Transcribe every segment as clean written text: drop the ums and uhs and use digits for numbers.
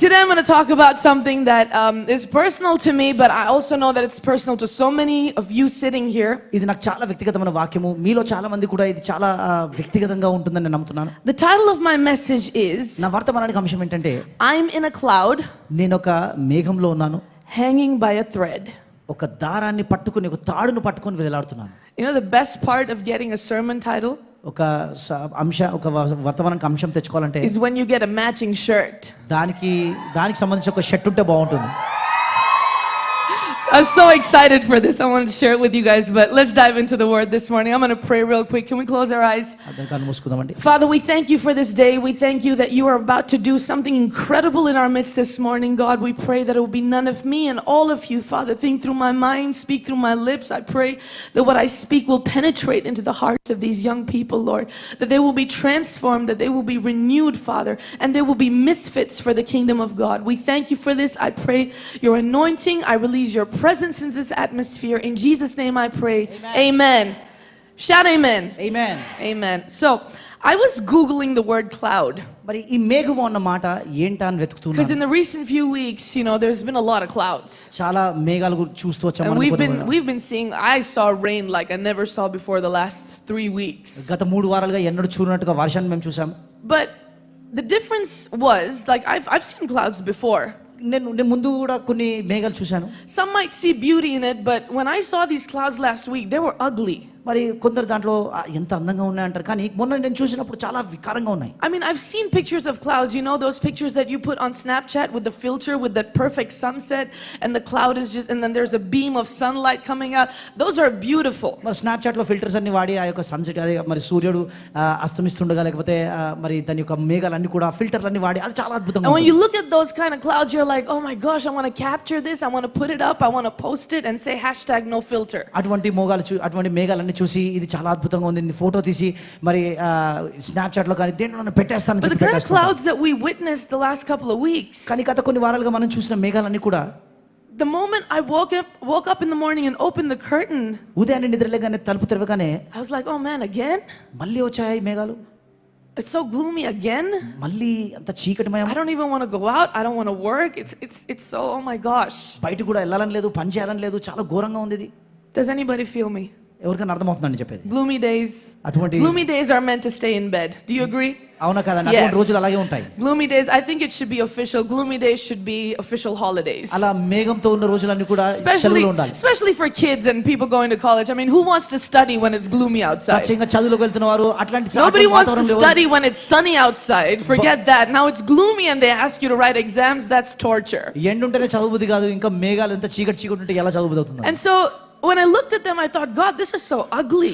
Today I'm going to talk about something that is personal to me, but I also know that it's personal to so many of you sitting here. ఇది నాకు చాలా వ్యక్తిగతమైన వాక్యము. మీలో చాలా మంది కూడా ఇది చాలా వ్యక్తిగతంగా ఉంటుందని నేను నమ్ముతున్నాను. The title of my message is నా వర్తమానానికి అంశం ఏంటంటే I'm in a cloud నేను ఒక మేఘంలో ఉన్నాను, hanging by a thread. ఒక దారాన్ని పట్టుకొని ఒక తాడును పట్టుకొని వేలాడుతున్నాను. You know the best part of getting a sermon title ఒక ఒక వర్తమానానికి అంశం తెచ్చుకోవాలంటే is when you get a matching shirt. దానికి సంబంధించి ఒక షర్ట్ ఉంటే బాగుంటుంది. I'm so excited for this. I wanted to share it with you guys, but let's dive into the word this morning. I'm going to pray real quick. Can we close our eyes? Father, we thank you for this day. We thank you that you are about to do something incredible in our midst this morning. God, we pray that it will be none of me and all of you. Father, think through my mind, speak through my lips. I pray that what I speak will penetrate into the hearts of these young people, Lord, that they will be transformed, that they will be renewed, Father, and they will be misfits for the kingdom of God. We thank you for this. I pray your anointing. I release your presence into this atmosphere. In Jesus' name I pray. Amen. Shout amen. Amen. Amen. So, I was Googling the word cloud. మరి ఈ మేఘము అన్న మాట ఏంటా అని వెతుకుతున్నాను. Because in the recent few weeks, you know, there's been a lot of clouds. చాలా మేఘాలు చూస్తూ వచ్చాము. And we've been seeing, I saw rain like I never saw before the last 3 weeks. గత 3 వారాలుగా ఎన్నడూ చూడనట్టుగా వర్షాన్ని మేము చూసాం. But the difference was, like I've seen clouds before. నేను ముందు కూడా కొన్ని మేఘాలు చూశాను. Some might see beauty in it, but when I saw these clouds last week, they were ugly. మరి కొందరు దాంట్లో ఎంత అందంగా ఉన్నాయంటారు, కానీ మొన్న నేను చూసినప్పుడు చాలా వికారంగా ఉన్నాయి. I mean, I've seen pictures of clouds, you know, those pictures that you put on Snapchat with the filter with that perfect sunset and the cloud is just, and then there's a beam of sunlight coming out. Those are beautiful. మరి Snapchat లో filters అన్ని వాడి ఆ యొక్క sunset, అదే మరి సూర్యుడు అస్తమిస్తుండగా లేకపోతే మరి దాని యొక్క మేఘాలన్నీ కూడా ఫిల్టర్లు అన్ని వాడి అది చాలా అద్భుతంగా ఉంటుంది. And when you look at those kind of clouds, you're like, oh my gosh, I want to capture this, I want to put it up, I want to post it and say #NoFilter. అటువంటి మేఘాలన్నీ చూసి ఇది చాలా అద్భుతంగా ఉంది, నేను photo తీసి మరి Snapchat లో కానీ దేంట్లో పెట్టేస్తానని చెప్పి పెట్టేస్తాను. The clouds that we witnessed the last couple of weeks. కానీ గత కొన్ని వారాలుగా మనం చూసిన మేఘాలన్నీ కూడా the moment I woke up in the morning and opened the curtain, ఉదయాన్నే నిద్రలేగానే తలుపు తెరవగానే I was like, oh man, again? మళ్ళీ వచ్చాయి మేఘాలు. It's so gloomy again. మళ్ళీ అంత చీకటిమయం. I don't even want to go out. I don't want to work. It's so, oh my gosh. బయట కూడా వెళ్ళాలని లేదు, పని చేయాలని లేదు, చాలా ఘోరంగా ఉంది ఇది. Does anybody feel me? ఎవరికైనా అర్థమవుతుందని చెప్పేది. Gloomy days are meant to stay in bed. Do you agree? అవునా కదా? అటువంటి రోజులు అలాగే ఉంటాయి. Gloomy days, I think it should be official. Gloomy days should be official holidays. అలా మేఘంతో ఉన్న రోజులన్నీ కూడా సెలవులు ఉండాలి. Especially for kids and people going to college. I mean, who wants to study when it's gloomy outside? పచ్చంగా చదువులకు వెళ్తున్న వారు అట్లాంటి Nobody wants to study when it's sunny outside. Forget that. Now it's gloomy and they ask you to write exams. That's torture. ఎండ ఉంటేనే చదువుబుద్ధి కాదు, ఇంకా మేఘాలు ఎంత చీకటి ఉంటే ఎలా చదువుబుద్ధి అవుతుంది? And so when I looked at them, I thought, God, this is so ugly.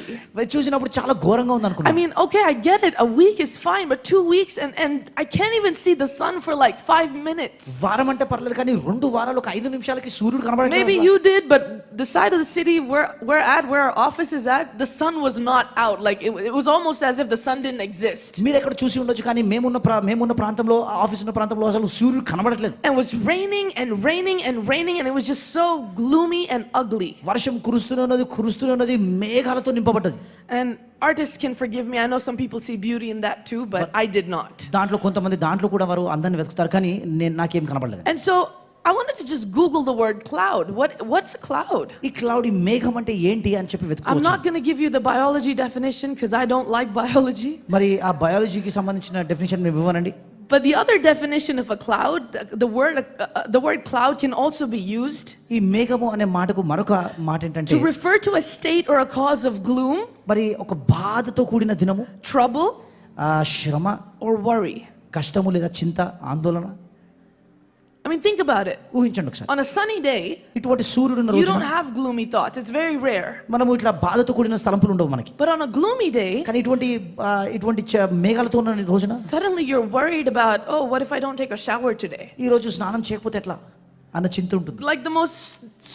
చూసినప్పుడు చాలా ఘోరంగా ఉంది అనుకున్నా. I mean, okay, I get it. A week is fine, but 2 weeks and I can't even see the sun for like 5 minutes. వారం అంటే పర్లేదు, కానీ 2 వారాలు ఒక 5 నిమిషాలకి సూర్యుడు కనబడట్లేదు. Maybe you did, but the side of the city where our office is at, the sun was not out. Like it was almost as if the sun didn't exist. మీరు ఎక్కడ చూసి ఉండొచ్చు, కానీ మేమున్న ప్రాంతంలో, ఆఫీస్ ఉన్న ప్రాంతంలో అసలు సూర్యుడు కనబడట్లేదు. And it was raining and it was just so gloomy and ugly. వర్షం కురుస్తూనే ఉన్నది, మేఘాలతో నింపబడ్డది. And artists can forgive me. I know some people see beauty in that too, but I did not. దాంట్లో కొంతమంది దాంట్లో కూడా వారు అందాన్ని వెతుకుతారు, కానీ నాకేం కనబడలేదు. And so I wanted to just Google the word cloud. What's a cloud? ఈ క్లౌడ్, ఈ మేఘం అంటే ఏంటి అని చెప్పి వెతుకుతాను. I'm not going to give you the biology definition because I don't like biology. మరి ఆ బయాలజీకి సంబంధించిన డెఫినిషన్ నేను ఇవ్వనండి. But the other definition of a cloud, the word cloud can also be used ఈ మేఘము అనే మాటకు మరొక మాట ఏంటంటే to refer to a state or a cause of gloom, మరి ఒక బాధతో కూడిన దినము, trouble, శ్రమ or worry. కష్టము లేదా చింత, ఆందోళన. I mean, think about it. ఊహించండి ఒకసారి. On a sunny day, ఇటువంటి సూర్యుడు ఉన్న you రోజున don't have gloomy thoughts. It's very rare. మనము ఇట్లా బాధతో కూడిన స్థలంపులు ఉండవు మనకి. But on a gloomy day, కానీ ఇటువంటి మేఘాలతో ఉన్న రోజున suddenly you're worried about, oh, what if I don't take a shower today? ఈ రోజు స్నానం చేయకపోతే ఎట్లా అన్న చింత ఉంటుంది. Like the most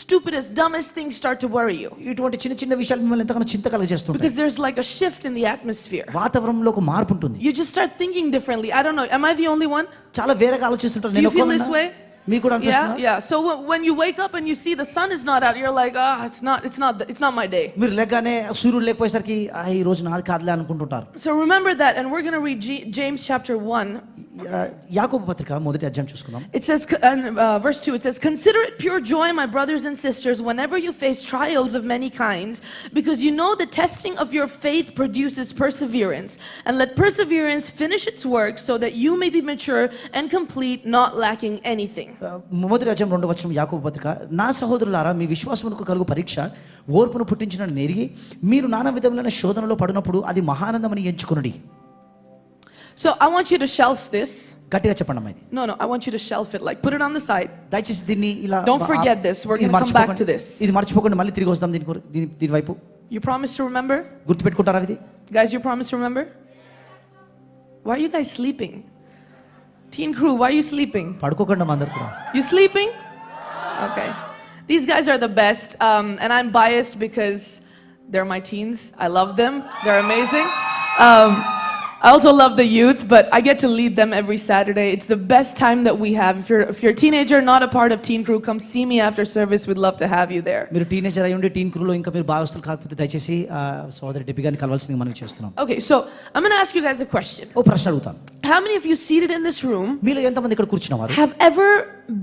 stupidest, dumbest things start to worry you. ఇటువంటి చిన్న విషయాలు మిమ్మల్ని ఎంతగానో చింత కలగజేస్తుంది. Because there's like a shift in the atmosphere. వాతావరణంలో ఒక మార్పు ఉంటుంది. You just start thinking differently. I don't know. Am I the only one? చాలా వేరేగా ఆలోచిస్తుంటాను. Do you feel this way? మీకు కూడా అనిపిస్తుందా? Yeah. So when you wake up and you see the sun is not out, you're like, it's not my day. మీరు లేకనే సూర్యుడు లేకపోయేసరికి ఈ రోజు నాది కాదులే అనుకుంటుంటారు. So remember that, and we're going to read James chapter 1. యాకోబు పత్రిక మొదటి అధ్యాయం చూసుకుందాం. It says, verse 2, it says, "Consider it pure joy, my brothers and sisters, whenever you face trials of many kinds, because you know the testing of your faith produces perseverance. And let perseverance finish its work, so that you may be mature and complete, not lacking anything." మొదటి అధ్యాయం 2వ వచనం యాకోబు పత్రిక, నా సహోదరులారా మీ విశ్వాసమునకు కలుగు పరీక్ష ఓర్పును పుట్టించిన ఎరిగి మీరు నానా విధములైన శోధనలో పడినప్పుడు అది మహానందమని ఎంచుకొనుడి. So I want you to shelf this. గట్టిగా చెప్పండి అమ్మా ఇది. No, I want you to shelf it, like put it on the side. దయచేసి దీన్ని ఇలా Don't forget this. We're going to come back to this. ఇది మర్చిపోకండి, మళ్ళీ తిరిగి వస్తాం దీని వైపు. You promise to remember? గుర్తుపెట్టుకుంటారా ఇది? Guys, you promise to remember? Why are you guys sleeping? Teen crew, why are you sleeping? పడుకోకండి అమ్మా అందరూ కూడా. You sleeping? Okay. These guys are the best, and I'm biased because they're my teens. I love them. They're amazing. I also love the youth, but I get to lead them every Saturday. It's the best time that we have. If you're a teenager, not a part of Teen Crew, come see me after service. We'd love to have you there. మీరు teenager అయి ఉండి టీన్ క్రూలో ఇంకా మీరు భాగస్తులు కాకపోతే దయచేసి సోదరి డెబ్బి గారిని కలవాల్సింది మనకి చేస్తున్నాం. Okay, so I'm going to ask you guys a question. ఓ ప్రశ్న అడుగుతాను. How many of you seated in this room మీలో ఎంతమంది ఇక్కడ కూర్చున్నవారు have ever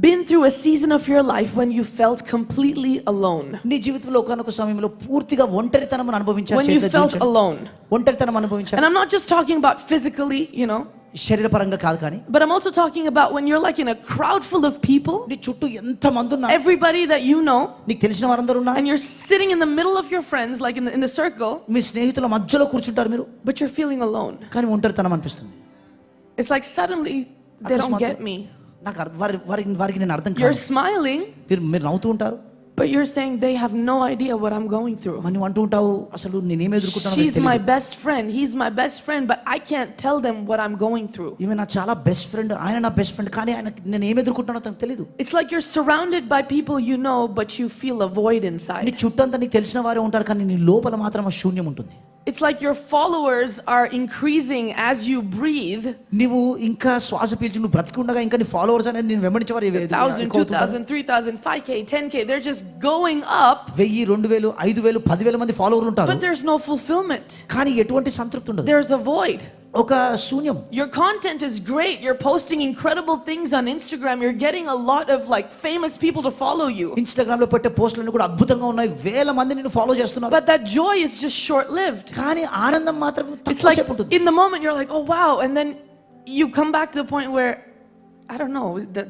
been through a season of your life when you felt completely alone? నీ జీవితంలో ఒకానొక సమయంలో పూర్తిగా ఒంటరితనం అనుభవించారు? When you felt alone. ఒంటరితనం అనుభవించారు. And I'm not just talking about physically, you know, శరీరపరంగా కాదు కానీ, but I'm also talking about when you're like in a crowd full of people, నీ చుట్టూ ఎంతమంది ఉన్నారు, everybody that you know, నీకు తెలిసిన వారందరూ ఉన్నారు, and you're sitting in the middle of your friends, like in the circle, మీ స్నేహితుల మధ్యలో కూర్చుంటారు మీరు, but you're feeling alone. కానీ ఒంటరితనం అనిపిస్తుంది. It's like suddenly they don't get me. నాకు వారికి నేను అర్థం కాదు. You're smiling, మీరు నవ్వుతూ ఉంటారు, but you're saying they have no idea what I'm going through. మనం అంటూ ఉంటావు అసలు నేనేం ఎదుర్కొంటానో She's my best friend, he's my best friend, but I can't tell them what I'm going through. ఈమె నా చాలా బెస్ట్ ఫ్రెండ్, ఆయన నా బెస్ట్ ఫ్రెండ్, కానీ నేను ఏం ఎదుర్కొంటానో తనకు తెలియదు. It's like you're surrounded by people you know, but you feel a void నీ inside. చుట్టంతా నీకు తెలిసిన వారే ఉంటారు, కానీ నీ లోపల మాత్రం ఆ శూన్యం ఉంటుంది. It's like your followers are increasing as you breathe. నీవు ఇంకా శ్వాస పీల్చి నువ్వు బ్రతికి ఉండగా ఇంకా నీ ఫాలోవర్స్ అనేది నేను వెంబడించేవారు 1,000, 2,000, 3,000, 5K, 10K, they're just going up. 1000, 2000, 5000, 10,000 మంది ఫాలోవర్లు ఉంటారు, But there's no fulfillment. కానీ ఎటువంటి సంతృప్తి ఉండదు. There's a void. ఒక శూన్యం. Your content is great. You're posting incredible things on Instagram. You're getting a lot of like famous people to follow you. Instagram లో పెట్టే పోస్టులన్నీ కూడా అద్భుతంగా ఉన్నాయి, వేల మంది నిన్ను ఫాలో చేస్తున్నారు. But that joy is just short-lived. కానీ ఆనందం మాత్రం It's like తక్కువసేపు ఉంటుంది. in the moment you're like, "Oh wow." And then you come back to the point where I don't know,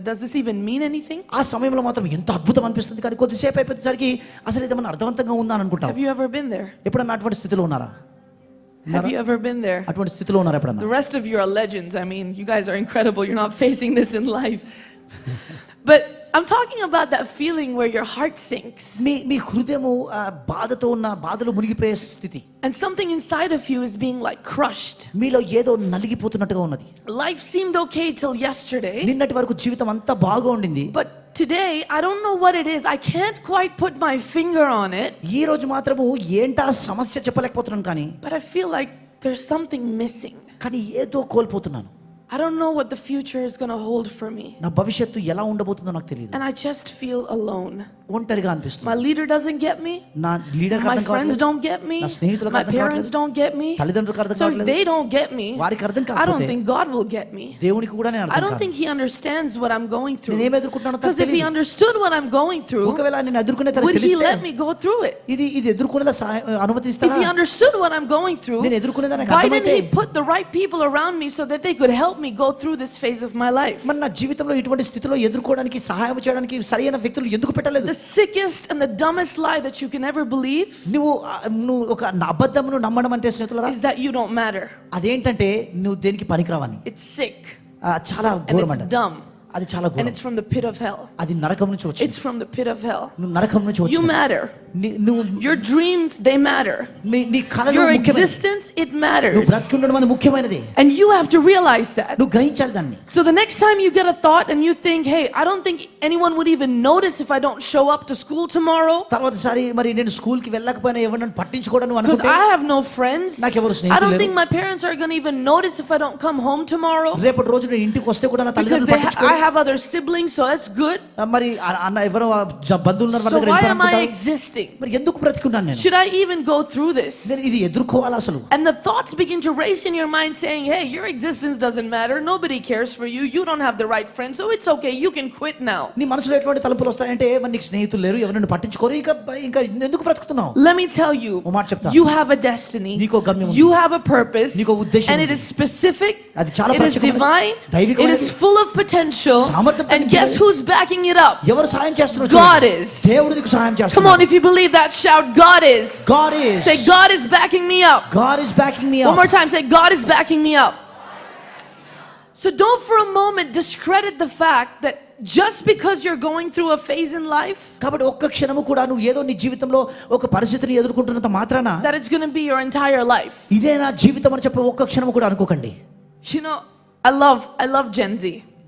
does this even mean anything? ఆ సమయంలో మాత్రం ఎంత అద్భుతం అనిపిస్తుంది, కానీ కొద్దిసేపు అయిపోయేసరికి అసలు ఇది ఏమన్నా అర్థవంతంగా ఉందా అని అనుకుంటాం. Have you ever been there? ఎప్పుడన్నా అటువంటి స్థితిలో ఉన్నారా? Have you ever been there? అటువంటి స్థితిలో ఉన్నారా ఎప్పుడన్నా? The rest of you are legends. I mean, you guys are incredible. You're not facing this in life. But I'm talking about that feeling where your heart sinks. మీ హృదయము బాధతో ఉన్న బాధలో మునిగిపోయే స్థితి. And something inside of you is being like crushed. మీలో ఏదో నలిగిపోతున్నట్టుగా ఉన్నది. Life seemed okay till yesterday. నిన్నటి వరకు జీవితం అంతా బాగా ఉండింది. But today, I don't know what it is. I can't quite put my finger on it. ఈ రోజు మాత్రము ఏంటా సమస్య చెప్పలేకపోతున్నాను, కానీ But I feel like there's something missing. కానీ ఏదో కోల్పోతున్నాను. I don't know what the future is going to hold for me. నా భవిష్యత్తు ఎలా ఉండబోతుందో నాకు తెలియదు. And I just feel alone. ఒంటరిగా అనిపిస్తుంది. My leader doesn't get me. నా leader My friends don't get me. నా స్నేహితులకు My అర్థం parents కావట్లేదు. don't get me. తల్లిదండ్రులకు అర్థం So if కావట్లేదు. they don't get me, వారికి అర్థం I don't కాకపోతే think God will get me. దేవునికి కూడా నేను I అర్థం don't కాదు. think he understands what I'm going through. నేను ఏం ఎదుర్కొంటున్నానో తనకు Because if he తెలియదు. understood what I'm going through, ఒకవేళ నేను ఎదుర్కొనే తనకు would he తెలిస్తే let me go through it? ఇది ఎదుర్కొనేలా అనుమతిస్తాడా? If he understood what I'm going through, నేను ఎదుర్కొనేదా నాకు why didn't అర్థమైతే he put the right people around me so that they could help me go through this phase of my life? మరి నా జీవితంలో ఇటువంటి స్థితిలో ఎదుర్కోవడానికి సహాయం చేయడానికి సరైన వ్యక్తులు ఎందుకు పెట్టలేదు? The sickest and the dumbest lie that you can ever believe నువ్వు ఒక అబద్ధమును నమ్మడం అంటే స్నేహితులారా is that you don't matter. అదేంటంటే నువ్వు దేనికి పనికిరావని. It's sick చాలా and ఘోరం it's అంట. dumb అది చాలా and ఘోరం. it's from the pit of hell. అది నరకం నుంచి వచ్చింది. It's from the pit of hell. నువ్వు నరకం నుంచి You వచ్చింది. matter. నువ్వు Your dreams, they matter. నీ కలలు Your ముఖ్యమైనది. existence, it నువ్వు matters. బ్రతికి ఉండడం అనేది ముఖ్యమైనది. And you have to realize that. నువ్వు గ్రహించాలి దాన్ని. So the next time you get a thought and you think, hey, I don't think anyone would even notice if I don't show up to school tomorrow. తర్వాతసారి మరి నేను school కి వెళ్ళకపోయినా ఎవరిని పట్టించుకోవడం Because అనుకుంటే I have no friends. నాకెవరు I స్నేహితులు don't లేరు. think my parents are going to even notice if I don't come home tomorrow. రేపటి రోజు నేను ఇంటికి వస్తే కూడా నా Because తల్లిదండ్రులు I పట్టించుకోరు. have other siblings, so that's good. మరి అన్న ఎవరో బంధువులు ఉన్నారు వాళ్ళ So దగ్గర why వెళ్ళిపోయాను am I అనుకుంటారు. existing? మరి ఎందుకు బ్రతికున్నాను నేను? Should I even go through this? నేను ఇది ఎదుర్కోవాలి అసలు. And the thoughts begin to race in your mind saying, hey, your existence doesn't matter. Nobody cares for you. You don't have the right friends. So it's okay. You can quit now. నీ మనసులో ఎటువంటి తలుపులు వస్తాయంటే మరి నీకు స్నేహితులు లేరు, ఎవరు నిన్ను పట్టించుకోరు, ఇంకా ఎందుకు బ్రతుకుతున్నావు? Let me tell you, ఓ మాట చెప్తా. you have a destiny. నీకు ఒక గమ్యం ఉంది. You have a purpose. నీకు ఒక ఉద్దేశం And it ఉంది. is specific. అది చాలా It is ప్రత్యేకమైనది. divine. It దైవికమైనది. is full of potential. సామర్థ్యంతో And నిండినది. guess who's backing it up? ఎవరు సహాయం చేస్తున్నారు? God is. దేవుడు నీకు సహాయం Come on, చేస్తున్నాడు. if you believe that, shout, God is. God is. Say, God is backing me up. God is backing me One up. more time, say, God is backing me up. So don't for a moment discredit the fact that just because you're going through a phase in life, కాబట్టి ఒక్క క్షణము కూడా నువ్వు ఏదో నీ జీవితంలో ఒక పరిస్థితిని ఎదుర్కొంటున్నంత మాత్రాన that it's going to be your entire life. ఇదే నా జీవితం అని చెప్పి ఒక్క క్షణము కూడా అనుకోకండి. You know, I love Gen Z.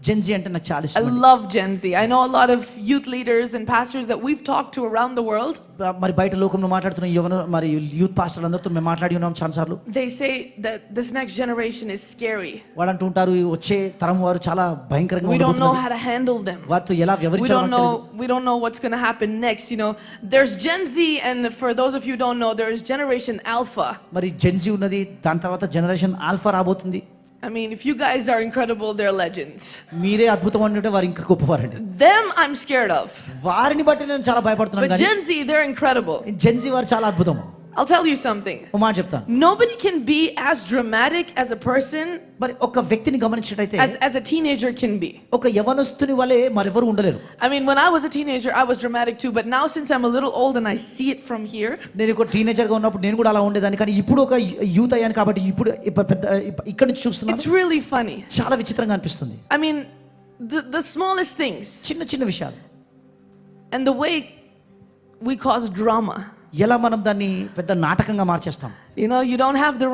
Gen Z అంటే నాకు చాలా I ఇష్టం. love Gen Z. I know a lot of youth leaders and pastors that we've talked to around the world. మరి బయట లోకంలో మాట్లాడుతున్న యువన మరి యూత్ పాస్టర్లు అందరితో మేము మాట్లాడి ఉన్నాం చాలా సార్లు. They say that this next generation is scary. వాళ్ళు అంటుంటారు వచ్చే తరం వారు చాలా భయంకరంగా We don't know ఉండబోతున్నారు. how to handle them. వారితో ఎలా We వ్యవహరించాలో don't know what's going to happen next. You know, there's Gen Z, and for those of you who don't know, there's Generation Alpha. మరి Gen Z ఉన్నది, దాని తర్వాత generation alpha రాబోతుంది. I mean, if you guys are incredible, they're legends. మీరే అద్భుతం అంటే వారు ఇంకా గొప్పవారండి. Them I'm scared of. వారిని బట్టి నేను చాలా భయపడుతున్నాను. But కానీ Gen Z, they're incredible. Gen Z వారు చాలా అద్భుతం. I'll tell you something. ఓ మాట చెప్తాను. Nobody can be as dramatic as a person మరి ఒక వ్యక్తిని గమనించినట్టయితే as a teenager can be. ఒక యవనస్తుని వలె మరెవరు ఉండలేరు. I mean, when I was a teenager, I was dramatic too. But now, since I'm a little old and I see it from here, నేను ఒక టీనేజర్ గా ఉన్నప్పుడు నేను కూడా అలా ఉండేదాన్ని, కానీ ఇప్పుడు ఒక యూత్ అయ్యాను కాబట్టి ఇప్పుడు ఇక్కడ నుంచి చూస్తున్నాను. it's really funny. చాలా విచిత్రంగా అనిపిస్తుంది. I mean, the smallest things చిన్న చిన్న విషయాలు and the way we cause drama. ఎలా మనం దాన్ని పెద్ద నాటకంగా మార్చేస్తాం. You know, you don't have the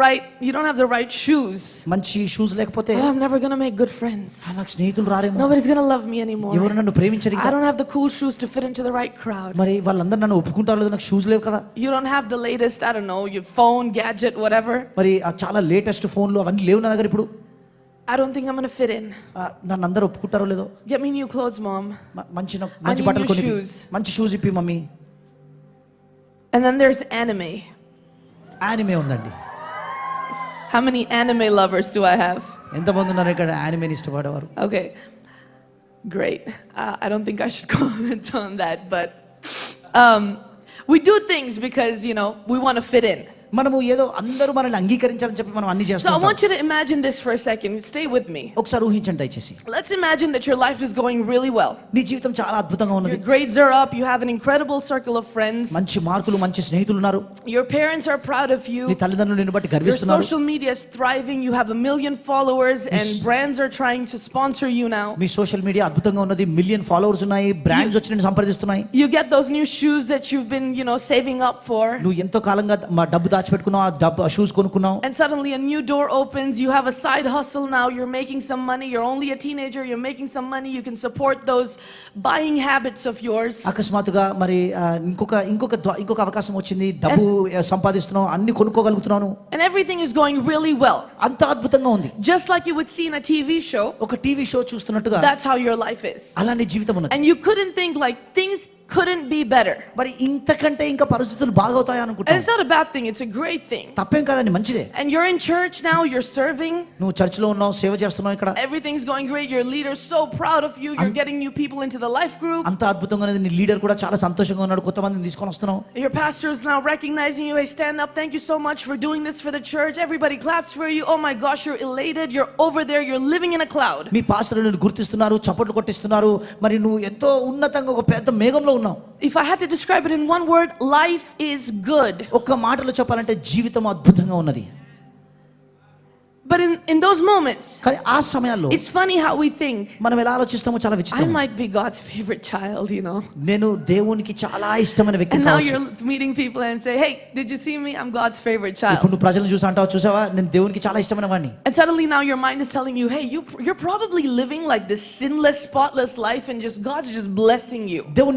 right shoes. మంచి షూస్ లేకపోతే Oh, I'm never going to make good friends. నాకు స్నేహితులు రారేమో, Nobody's going to love me anymore. ఎవరు నన్ను ప్రేమించరు I ఇంకా, don't have the cool shoes to fit into the right crowd. మరి వాళ్ళందరూ నన్ను ఒప్పుకుంటారో లేదో నాకు షూస్ లేవు కదా. You don't have the latest, I don't know, your phone, gadget, whatever. మరి ఆ చాలా లేటెస్ట్ ఫోన్లు అవన్నీ లేవు నా దగ్గర ఇప్పుడు. I don't think I'm going to fit in. నన్ను అందరూ ఒప్పుకుంటారో లేదో. Get me new clothes, Mom. మంచి I need బట్టలు new కొని, shoes. మంచి shoes yippee mummy. And then there's anime. Anime ఉందండి. How many anime lovers do I have? ఎంతమంది ఉన్నారు ఇక్కడ యానిమేని ఇష్టపడేవారు? Okay, great. I don't think I should comment on that, but we do things because, you know, we want to fit in. మనము ఏదో అందరూ మనల్ని అంగీకరించాలని చెప్పి మనం అన్ని So I చేస్తాం. want you to imagine this for a second. Stay with me. ఒకసారి ఊహించండి దయచేసి. Let's imagine that your life is going really well. నీ జీవితం చాలా అద్భుతంగా ఉన్నది. Your grades are up. You have an incredible circle of friends. మంచి మార్కులు, మంచి స్నేహితులు ఉన్నారు. Your parents are proud of నీ you. తల్లిదండ్రులు నిన్ను బట్టి Your గర్విస్తున్నారు. social media is thriving. You have 1 million followers, and brands are trying to sponsor you now. Me social media అద్భుతంగా ఉన్నది, మిలియన్ ఫాలోవర్స్ ఉన్నాయి, బ్రాండ్స్ వచ్చి నిన్ను సంప్రదిస్తున్నాయి. You get those new shoes that you've been, you know, saving up for. నువ్వు ఎంతో కాలంగా మా డబ్బు దాచిపెట్టుకున్నావు, ఆ డబ్బు shoes కొనుక్కున్నావు. And suddenly a new door opens. You have a side hustle now. You're making some money. You're only a teenager. You're making some money. You can support those buying habits of yours. అకస్మాత్తుగా మరి ఇంకొక అవకాశం వచ్చింది, డబ్బు సంపాదిస్తున్నావు, అన్ని కొనుక్కోగలుగుతున్నాను. And everything is going really well. అంత అద్భుతంగా ఉంది. Just like you would see in a TV show. ఒక టీవీ షో చూస్తున్నట్టుగా That's how your life is. అలానే జీవితం ఉన్నది. And you couldn't think like things couldn't be better. మరి ఇంతకంటే ఇంకా పరిస్థితులు బాగవుతాయి And అనుకుంటా. it's not a bad thing. It's a great thing. తప్పేం కాదండి, మంచిదే. And you're in church now. You're serving. నువ్వు చర్చిలో ఉన్నావు, సేవ చేస్తున్నావు ఇక్కడ. Everything's going great. Your leader's so proud of you. You're getting new people into the life group. అంత అద్భుతంగా ఉన్నది. నీ లీడర్ కూడా చాలా సంతోషంగా ఉన్నాడు, కొత్త మందిని తీసుకొని వస్తున్నావు. Your pastor is now recognizing you. Hey, stand up. Thank you so much for doing this for the church. Everybody claps for you. Oh my gosh, you're elated. You're over there. You're living in a cloud. మీ పాస్టర్లు నిన్ను గుర్తిస్తున్నారు, చప్పట్లు కొట్టిస్తున్నారు. మరి నువ్వు ఎంతో ఉన్నతంగా ఒక పెద్ద మేఘంలో ఉన్నావు. If I had to describe it in one word, life is good. ఒక్క మాటలో చెప్పాలంటే జీవితం అద్భుతంగా ఉన్నది. But in those moments, కానీ ఆ సమయాల్లో it's funny how we think. మనం ఎలా ఆలోచిస్తామో చాలా I విచిత్రం. might be God's favorite child, you know. నేను దేవునికి చాలా ఇష్టమైన వ్యక్తి And now కావచ్చు. you're meeting people and say, hey, did you see me? I'm God's favorite child. ఇప్పుడు నువ్వు ప్రజలను చూసి అంటావు, చూసావా నేను దేవునికి చాలా ఇష్టమైన వాడిని. And suddenly now your mind is telling you, hey, you're probably living like this sinless, spotless life and just God's just blessing you. దేవుడు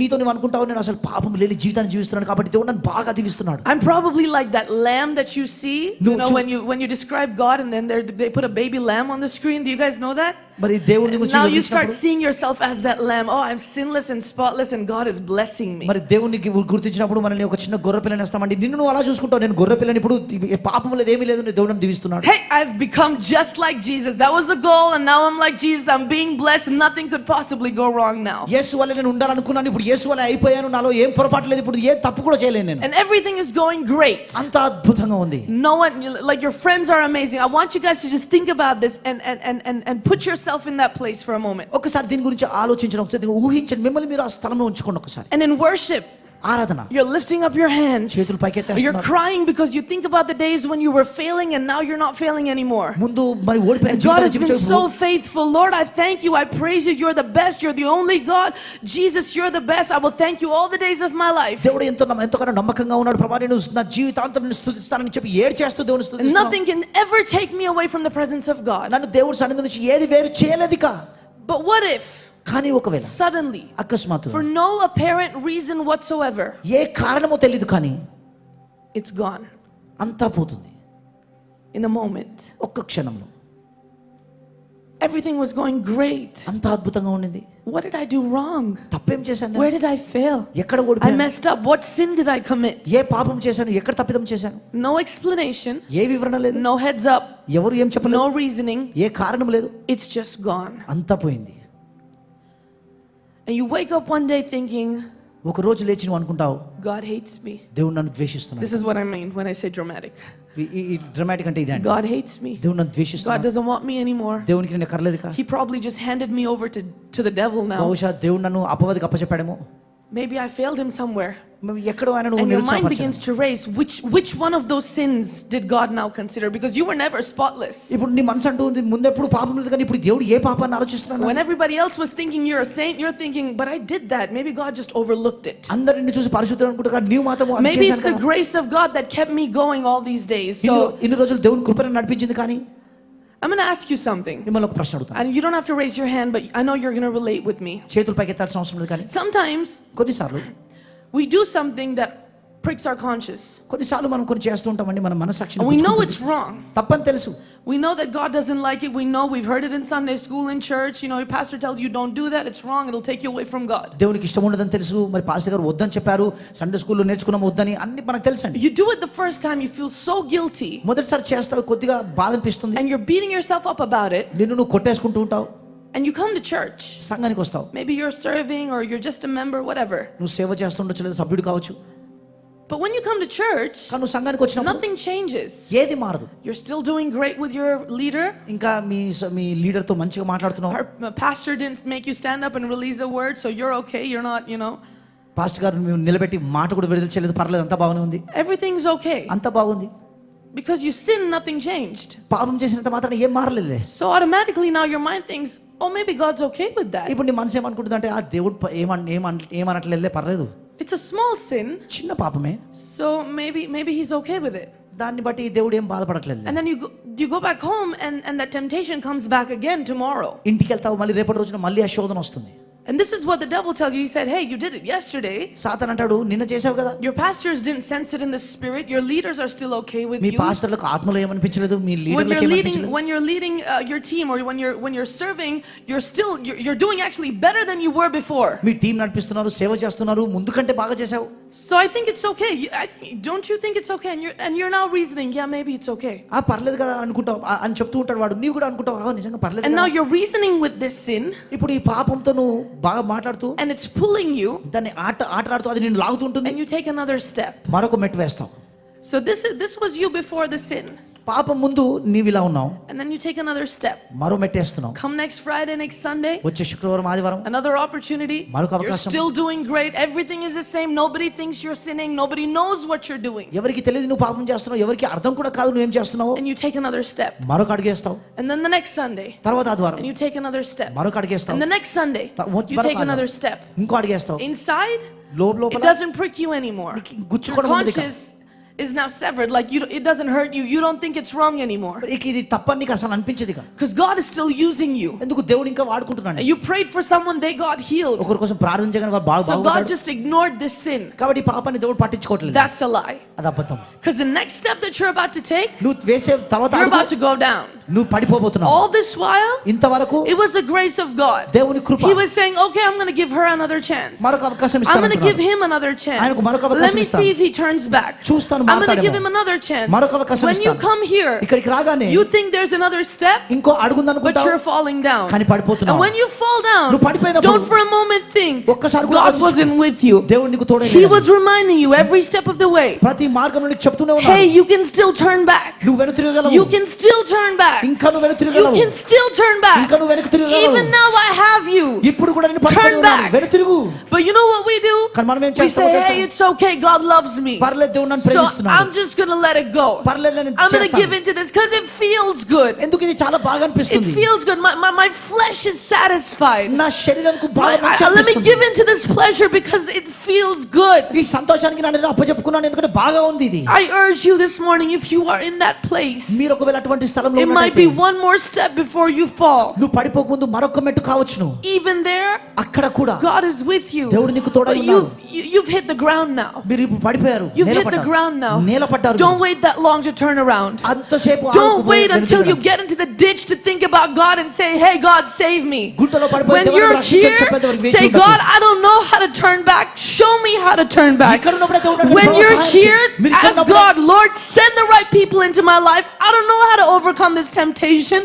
నీతో నువ్వు అనుకుంటావు, నేను అసలు పాపం లేని జీవితాన్ని జీవిస్తున్నాను కాబట్టి దేవుడు నన్ను బాగా దీవిస్తున్నాడు. I'm probably like that lamb that you see, you know, when you describe God and then they put a baby lamb on the screen. Do you guys know that? మరి దేవుని గురించి Now you start వివరించినప్పుడు seeing yourself as that lamb. Oh, I'm sinless and spotless and God is blessing me. మరి దేవునికి గుర్తించినప్పుడు మనల్ని ఒక చిన్న గొర్రె పిల్లని వేస్తామండి. నిన్ను నువ్వు అలా చూసుకుంటావు, నేను గొర్రె పిల్లని, ఇప్పుడు పాపం లేదు ఏమీ లేదు, దేవుడు నన్ను దీవిస్తున్నాడు. Hey, I've become just like Jesus. That was the goal and now I'm like Jesus. I'm being blessed. Nothing could possibly go wrong now. యేసు వల్ల నేను ఉండాలనుకున్నాను, ఇప్పుడు యేసు వల్ల అయిపోయాను, నాలో ఏం పొరపాటు లేదు, ఇప్పుడు ఏ తప్పు కూడా చేయలేను నేను. And everything is going great. అంత అద్భుతంగా ఉంది. No one, like your friends are amazing. I want you guys to just think about this and put yourself in that place for a moment. ఒకసారి దీని గురించి ఆలోచించండి, ఒకసారి ఊహించండి, మిమ్మల్ని మీరు ఆ స్థలంలో ఉంచుకోండి ఒకసారి. And in worship, ఆరాధన, you're lifting up your hands. చేతులు పైకెత్తేస్తున్నారు. You're crying because you think about the days when you were failing and now you're not failing anymore. ముందు మరి ఓడిపోయిన And God has been జీవితం so faithful. Lord, I thank you. I praise you. You're the best. You're the only God. Jesus, you're the best. I will thank you all the days of my life. దేవుడు ఎంతగానో నమ్మకంగా ఉన్నాడు. ప్రభువా, నేను నా జీవితాంతం నిన్ను స్తుతిస్తానని చెప్పి ఏడ్చేస్తూ దేవుని And స్తుతిస్తున్నాను. nothing can ever take me away from the presence of God. నన్ను దేవుడి సన్నిధి నుంచి ఏది వేరు చేయలేదిక. But what if కానీ ఒకవేళ suddenly, అకస్మాత్తుగా for no apparent reason whatsoever, ఏ కారణమో తెలియదు కానీ it's gone అంతా పోతుంది in a moment? ఒక్క క్షణంలో. Everything was going great. అంత అద్భుతంగా ఉండింది. What did I do wrong? తప్పేం చేశాను? Where did I fail? ఎక్కడ I ఓడిపోయాను? messed up. What sin did I commit? ఏ పాపం చేశాను? ఎక్కడ తప్పిదం చేశాను? No explanation, ఏ వివరణ లేదు, no heads up, ఎవరు ఏం చెప్పలేదు, no reasoning. ఏ కారణం లేదు, It's just gone. అంతా పోయింది. And you wake up one day thinking, ఒక రోజు లేచి నువ్వు అనుకుంటావు, God hates me. దేవుడు నన్ను ద్వేషిస్తున్నాడు. This is what I mean when I say dramatic. ఈ డ్రామాటిక్ అంటే ఇదే అండి. God hates me. దేవుడు నన్ను God ద్వేషిస్తున్నాడు. doesn't want me anymore. దేవునికి నేను కర్లేదు కా. He probably just handed me over to the devil now. బహుశా దేవుడు నన్ను అపవాదికి అప్పచెప్పాడేమో. Maybe I failed him somewhere. ఎక్కడో ఆయన నువ్వు And your mind నిరుత్సాహపరిచావు. begins to race. Which one of those sins did God now consider? Because you were never spotless. ఇప్పుడు నీ మనసు అంటూ ఉంది, ముందెప్పుడు పాపం లేదు కానీ ఇప్పుడు దేవుడు ఏ పాపాన్ని ఆలోచిస్తున్నాడు? When everybody else was thinking you're a saint, you're thinking, but I did that. Maybe God just overlooked it. అందరూ నిన్ను చూసి పరిశుద్ధుడు అనుకుంటారు, నీవు మాత్రం అది Maybe it's చేశాను the కదా. grace of God that kept me going all these days. So ఇన్ని రోజులు దేవుని కృపను నడిపించింది. కానీ I'm going to ask you something. మిమ్మల్ని ఒక ప్రశ్న అడుగుతాను. And you don't have to raise your hand, but I know you're going to relate with me. చేతులు పైకి ఎత్తాల్సిన అవసరం లేదు. కానీ Sometimes కొన్నిసార్లు we do something that pricks our conscience. కొన్నిసార్లు మనం కొన్ని చేస్తూ ఉంటామండి, మన మనసాక్షిని And we know గుచ్చుకుంటుంది. it's wrong. తప్పని తెలుసు. We know that God doesn't like it. We know we've heard it in Sunday school, in church. You know, your pastor tells you don't do that. It's wrong. It'll take you away from God. దేవునికి ఇష్టం ఉండదని తెలుసు. మరి pastor గారు వద్దని చెప్పారు, Sunday స్కూల్లో నేర్చుకున్నాం వద్దని, అన్ని మనకు తెలుసండి. You do it the first time, you feel so guilty. మొదటిసారి చేస్తావు, కొద్దిగా బాధ అనిపిస్తుంది, And you're beating yourself up about it. నిన్ను నువ్వు కొట్టేసుకుంటూ ఉంటావు. And you come to church. సంఘానికి వస్తావు. Maybe you're serving or you're just a member, whatever. నువ్వు సేవ చేస్తుండొచ్చు, లేదా సభ్యుడు కావచ్చు. But when you come to church, కానీ నువ్వు సంఘానికి వచ్చినప్పుడు nothing changes. ఏది మారదు. You're still doing great with your leader. ఇంకా మీ లీడర్తో మంచిగా మాట్లాడుతున్నావు. Our pastor didn't make you stand up and release a word, so you're okay. You're not, you know. Pastor గారు మేము నిలబెట్టి మాట కూడా విడుదల చేయలేదు, పర్లేదు, అంతా బాగానే ఉంది, Everything's okay. అంతా బాగుంది. Because you sin, nothing changed. పాపం చేసినంత మాత్రం ఏం మారలేదులే. So automatically now your mind thinks, oh, maybe God's okay with that. ఇప్పుడు నీ మనసు ఏమనుకుంటుంది అంటే, ఆ దేవుడు ఏమనట్లేదులే, పర్లేదు, It's a small sin, చిన్న పాపమే, so maybe he's okay with it. దాన్ని బట్టి దేవుడు ఏం బాధపడట్లేదు. And then you go back home and that temptation comes back again tomorrow. ఇంటికి వెళ్తావు, మళ్ళీ రేపటి రోజున మళ్ళీ ఆ శోధన వస్తుంది. And this is what the devil tells you. He said, hey, you did it yesterday. సాతాను అంటాడు, నిన్న చేసావు కదా. Your pastors didn't sense it in the spirit. Your leaders are still okay with me you. పాస్టర్లకు ఆత్మలో ఏమనిపించలేదు, మీ లీడర్లకు ఏమనిపించలేదు. When you're leading your team or when you're serving, you're doing actually better than you were before. Me team నడిపిస్తున్నారు, సేవ చేస్తున్నారు, ముందు కంటే బాగా చేసావు. So I think it's okay. Don't you think it's okay? And you're now reasoning, yeah, maybe it's okay. ఆ పర్లేదు కదా అనుకుంటావు అని చెప్తూ ఉంటాడు వాడు. నీవు కూడా అనుకుంటావు, నిజంగా పర్లేదు. And now you're reasoning with this sin. ఇప్పుడు ఈ పాపంతో నువ్వు బాగా మాట్లాడుతూ, And it's pulling you. దాన్ని ఆటలాడుతూ అది నిన్ను లాగుతుంటుంది. And you take another step. మరొక మెట్టు వేస్తావు. So this was you before the sin. పాపం ముందు నీవు ఇలా ఉన్నావు, And then you take another step. మరో మెట్టు వేస్తున్నావు. Come next Friday, next Sunday. వచ్చే శుక్రవారం, ఆదివారం Another opportunity. మరొక You're అవకాశం. still doing great. Everything is the same. Nobody thinks you're sinning. Nobody knows what you're doing. ఎవరికి తెలియదు నువ్వు పాపం చేస్తున్నావు, ఎవరికి అర్థం కూడా కాదు నువ్వేం చేస్తున్నావు. And you take another step. మరొక అడుగు వేస్తావు. And then the next Sunday. తర్వాత ఆదివారం And you take another step. మరొక అడుగు వేస్తావు. And the next Sunday. You take another step. ఇంకో అడుగు వేస్తావు. Inside, it లోపల doesn't prick you anymore. Your గుచ్చుకోవడం ఉంది. conscience is now severed. Like it doesn't hurt you. You don't think it's wrong anymore. ఇది తప్పని నీకు అసలు అనిపించదు. Because God is still using you. ఎందుకు దేవుడు ఇంకా వాడుకుంటున్నాడు. You prayed for someone, they got healed. ఒకరి కోసం ప్రార్థన చేయగానే వారు So God బాగుపడ్డారు. just ignored this sin. కాబట్టి పాపాన్ని దేవుడు పట్టించుకోవట్లేదు. That's a lie. అది అబద్ధం. Because the next step that you're about to take, నువ్వు వేసే తర్వాత you're about to go down. నువ్వు పడిపోబోతున్నావు. All this while, ఇంతవరకు it was the grace of God. దేవుని కృప. He was saying, okay, I'm going to give her another chance. మరొక అవకాశం I'm going to ఇస్తాను. give him another chance. ఆయనకు మరొక Let అవకాశం me ఇస్తాను. see if he turns back. చూస్తాను I'm going to మాట్లాడేమో. give him another chance. మరొక అవకాశం When you ఇస్తాను. come here, ఇక్కడికి రాగానే you think there's another step, ఇంకో but అడుగుందనుకుంటావు, you're falling down. కానీ పడిపోతున్నావు. And when you fall down, నువ్వు పడిపోయినప్పుడు don't for a moment think ఒక్కసారి కూడా God ఆలోచించుకో. wasn't with you. దేవుడు నీకు తోడై He లేడు. was reminding you every step of the way. ప్రతి మార్గంలో నీకు చెప్తూనే Hey, ఉన్నాడు. you can still turn back. నువ్వు వెనుక తిరగలవు. You can still turn back. ఇంకా నువ్వు వెనుక You తిరగలవు. can still turn back. ఇంకా నువ్వు వెనుక తిరగలవు. Even now I have you. ఇప్పుడు కూడా నేను Turn పడిపోయి back. ఉన్నాను. వెనుక తిరుగు. But you know what we do? కానీ మనం ఏం We చేస్తామో say, తెలుసా? hey, it's okay. God loves me. పర్లేదు, దేవుడు నన్ను So ప్రేమిస్తున్నాడు. I'm just going to let it go. పర్లేదు, నేను I'm going to చేస్తాను. give into this because it feels good. ఎందుకు ఇది చాలా బాగా It అనిపిస్తుంది. feels good. My flesh is satisfied. నా శరీరంకు బాగా మంచి Let me అనిపిస్తుంది. give into this pleasure because it feels good. ఈ సంతోషానికి నేను అప్పచెప్పుకున్నాను ఎందుకంటే బాగా ఉంది ఇది. I urge you this morning, if you are in that place, మీరు ఒకవేళ అటువంటి స్థలంలో it might ఉన్నట్లయితే, be one more step before you fall. నువ్వు పడిపోక ముందు మరొక మెట్టు కావచ్చును. Even there, అక్కడ కూడా God is with you. దేవుడు నీకు తోడై But ఉన్నాడు. you've hit the ground now. మీరు ఇప్పుడు పడిపోయారు. You've hit the నేలపడ్డారు. ground now. నేలపడ్డారు. Don't wait that long to turn around. అంతసేపు Don't wait until you get into the ditch to think about God and say, hey, God, save me. గుంటలో పడిపోయి When దేవుని you're రక్షించు here, చెప్పేంత వరకు వేచి say, ఉండకు. God, I don't know how to turn back. Show me how to turn back. ఇక్కడ ఉన్నప్పుడే దేవుడు నన్ను When you're సహాయం చేయి. here, మీరు ఇక్కడ ask ఉన్నప్పుడే- God, Lord, send the right people into my life. I don't know how to overcome this temptation.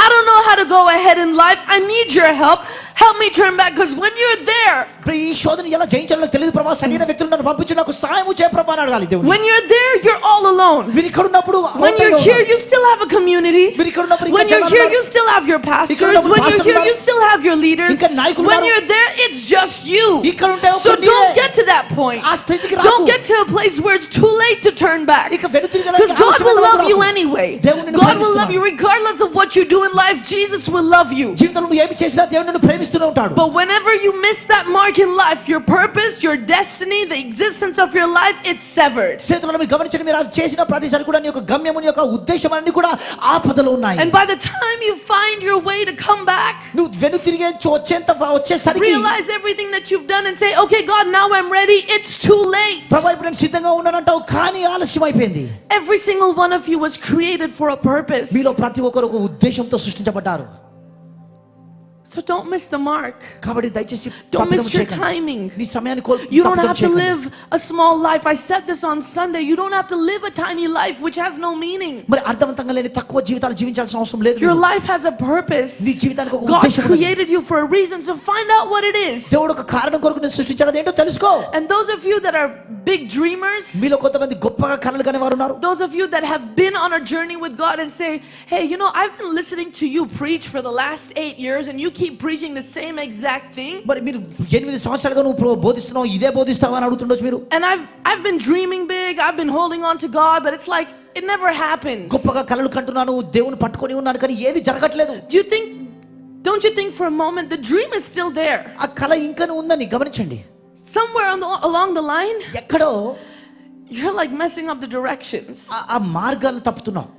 I don't know how to go ahead in life. I need your help. Help me turn back, because when you're there, ఇప్పుడు ఈ శోధన ఎలా జయించాలో నాకు తెలియదు ప్రభా, సరైన వ్యక్తులు నన్ను పంపించి నాకు సహాయం చేయ ప్రభా అని అడగాలి దేవుని. when you're there, you're all alone. మీరు ఇక్కడ ఉన్నప్పుడు When you're here, you still have a community. మీరు ఇక్కడ ఉన్నప్పుడు ఇంకా When you're జనాలు here, ఉన్నారు. you still have your pastors. ఇక్కడ ఉన్నప్పుడు When you're పాస్టర్లు here, ఉన్నారు. you still have your leaders. ఇంకా నాయకులు When ఉన్నారు. you're there, it's just you. ఇక్కడ ఉంటే So ఒక్క don't నీవే. get to that point. ఆ స్థితికి రాకు. Don't get to a place where it's too late to turn back. ఇక వెనుతిరగడానికి Because God will ఆలస్యమైన love వరకు you రాకు. anyway. దేవుడు నిన్ను God will love ప్రేమిస్తున్నాడు. you regardless of what you do in life. Jesus will love you. జీవితంలో నువ్వు ఏమి చేసినా దేవుడు నిన్ను ప్రేమిస్తూనే ఉంటాడు. But whenever you miss that mark in life, your purpose, your destiny, the existence of your life, it's severed. చేతులను మీరు గమనించండి, మీరు అది చేసిన ప్రతిసారి కూడా నీ యొక్క గమ్యము, నీ యొక్క ఉద్దేశం అన్ని కూడా ఆపదలో ఉన్నాయి. And by the time you find your way to come back, నువ్వు వెనుతిరిగే వచ్చేసరికి realize everything that you've done and say, okay, God, now I'm ready. It's too late. ప్రభా ఇప్పుడు నేను సిద్ధంగా ఉన్నానంటావు, కానీ ఆలస్యం అయిపోయింది. Every single one of you was created for a purpose. మీలో ప్రతి ఒక్కరు ఒక ఉద్దేశంతో సృష్టించబడ్డారు. So don't miss the mark. కాబట్టి దయచేసి Don't miss తప్పిదం your చేయకండి. timing. నీ సమయాన్ని You don't తప్పిదం have to చేయకండి. live a small life. I said this on Sunday. You don't have to live a tiny life which has no meaning. మరి అర్థవంతంగా లేని తక్కువ జీవితాలు జీవించాల్సిన అవసరం లేదు. Your life has a purpose. నీ జీవితానికి ఒక God ఉద్దేశం ఉన్నది. created you for a reason, so find out what it is. దేవుడు ఒక కారణం కొరకు నేను సృష్టించాడు, అదేంటో తెలుసుకో. And those of you that are big dreamers, మీలో కొంతమంది గొప్పగా కలలు కనే వారు ఉన్నారు. those of you that have been on a journey with God and say, hey, you know, I've been listening to you preach for the last 8 years and you keep preaching the same exact thing. మరి మీరు 8 సంవత్సరాలుగా నువ్వు బోధిస్తున్నావు, ఇదే బోధిస్తావా అని అడుగుతుండొచ్చు మీరు. And I've been dreaming big. I've been holding on to God, but it's like it never happens. గొప్పగా కలలు కంటున్నాను, దేవుని పట్టుకొని ఉన్నాను, కానీ ఏది జరగట్లేదు. Don't you think for a moment the dream is still there? ఆ కల ఇంకనూ ఉందని గమనించండి. Somewhere along the line, ఎక్కడో you're like messing up the directions. ఆ మార్గాలు తప్పుతున్నావు.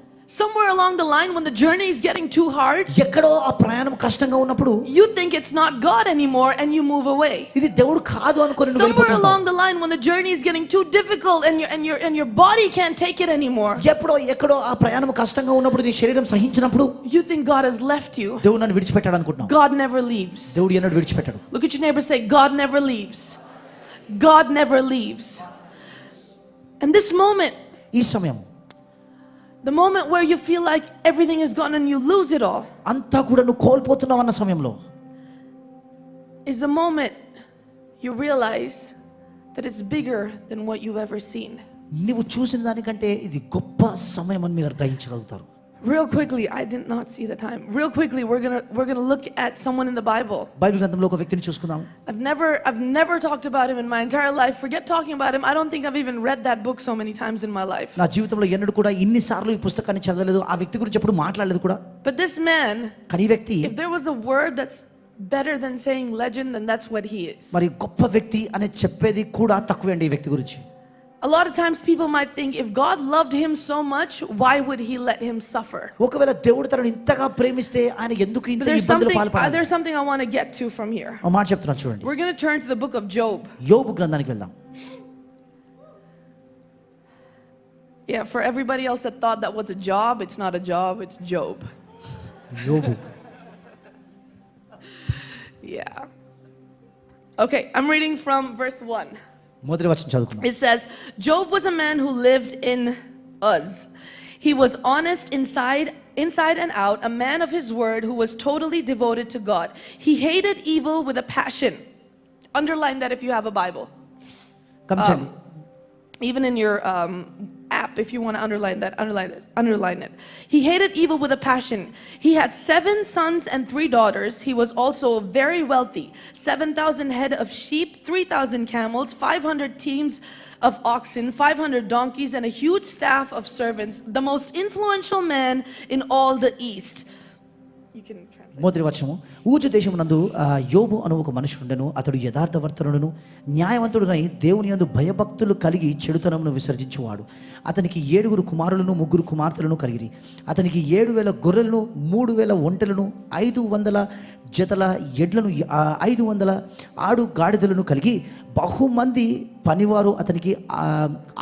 Somewhere along the line, when the journey is getting too hard, ఎక్కడో ఆ ప్రయాణం కష్టంగా ఉన్నప్పుడు you think it's not God anymore and you move away. ఇది దేవుడు కాదు అనుకొని నువ్వు Somewhere వెళ్ళిపోతావు. along the line, when the journey is getting too difficult and your body can't take it anymore, ఎక్కడో ఆ ప్రయాణం కష్టంగా ఉన్నప్పుడు నీ శరీరం సహించినప్పుడు you think God has left you. దేవుడు నన్ను విడిచిపెట్టాడు అనుకుంటున్నావు. God never leaves. దేవుడు ఎన్నడూ విడిచిపెట్టాడు. Look at your neighbor, say, God never leaves. God never leaves. And this moment, ఈ సమయం, the moment where you feel like everything is gone and you lose it all, అంతా కూడా నువ్వు కోల్పోతున్నావు అన్న సమయంలో, is the moment you realize that it's bigger than what you've ever seen. నువ్వు చూసిన దానికంటే ఇది గొప్ప సమయం అని మీరు గ్రహించగలుగుతారు. Real quickly, I did not see the time. Real quickly, we're gonna look at someone in the Bible. Bible గ్రంథంలో ఒక వ్యక్తిని చూసుకుందాం. I've never talked about him in my entire life. Forget talking about him. I don't think I've even read that book so many times in my life. నా జీవితంలో ఎన్నడూ కూడా ఇన్ని సార్లు ఈ పుస్తకాన్ని చదవలేదు, ఆ వ్యక్తి గురించి ఎప్పుడు మాట్లాడలేదు కూడా. But this man, కానీ ఈ వ్యక్తి, if there was a word that's better than saying legend, then that's what he is. మరి గొప్ప వ్యక్తి అనే చెప్పేది కూడా తక్కువే అండి ఈ వ్యక్తి గురించి. A lot of times people might think, if God loved him so much, why would he let him suffer? ఒకవేళ దేవుడు తనని ఇంతగా ప్రేమిస్తే ఆయన ఎందుకు ఇంత ఇబ్బందులు పాల్పడాలి? There's something I want to get to from here. ఒక మాట చెప్తున్నాను చూడండి. We're going to turn to the book of Job. యోబు గ్రంథానికి వెళ్దాం. Yeah, for everybody else that thought that was a job, it's not a job, it's Job. యోబు. Yeah. Okay, I'm reading from verse 1. మొదటి వచనం చదువుకుందాం. It says, Job was a man who lived in Uz. He was honest inside and out, a man of his word who was totally devoted to God. He hated evil with a passion. Underline that if you have a Bible. గమనించండి. Even in your app, if you want to underline it. He hated evil with a passion. He had 7 sons and 3 daughters. He was also very wealthy. 7,000 head of sheep, 3,000 camels, 500 teams of oxen, 500 donkeys, and a huge staff of servants. The most influential man in all the East. You can translate. మొదటి వచనము. ఊజు దేశమునందు యోబు అను ఒక మనుషుడుండెను. అతడు యథార్థవర్తనుడును న్యాయవంతుడునై దేవుని యందు భయభక్తులు కలిగి చెడుతనమును విసర్జించువాడు. అతనికి 7 కుమారులను 3 కుమార్తెలను కలిగిరి. అతనికి 7,000 గొర్రెలను 3,000 ఒంటెలను 500 జతల ఎడ్లను 500 ఆడు గాడిదలను కలిగి బహుమంది పనివారు అతనికి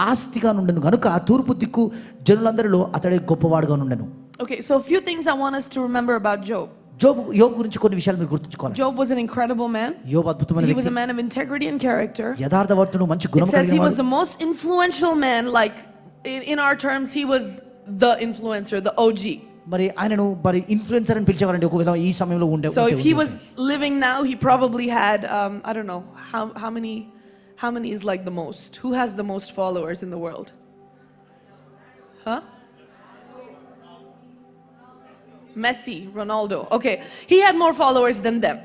ఆస్తిగా నుండెను గనుక తూర్పు దిక్కు జనులందరిలో అతడే గొప్పవాడుగా నుండెను. Okay, so a few things I want us to remember about Job. యోబు గురించి కొన్ని విషయాలు మీరు గుర్తుంచుకోవాలి. Job was an incredible man. యోబు అద్భుతమైన He వ్యక్తి. was a man of integrity and character. యథార్థవర్తుడు, మంచి గుణం It says he కలిగిన was వాడు. the most influential man, like in our terms, he was the influencer, the OG. మరి ఆయనను మరి ఇన్ఫ్లుయెన్సర్ అని పిలిచేవారండి ఒకవేళ ఈ సమయంలో ఉండే. So if he was living now, he probably had I don't know how many is like the most. Who has the most followers in the world? Huh? Messi, Ronaldo. Okay, he had more followers than them.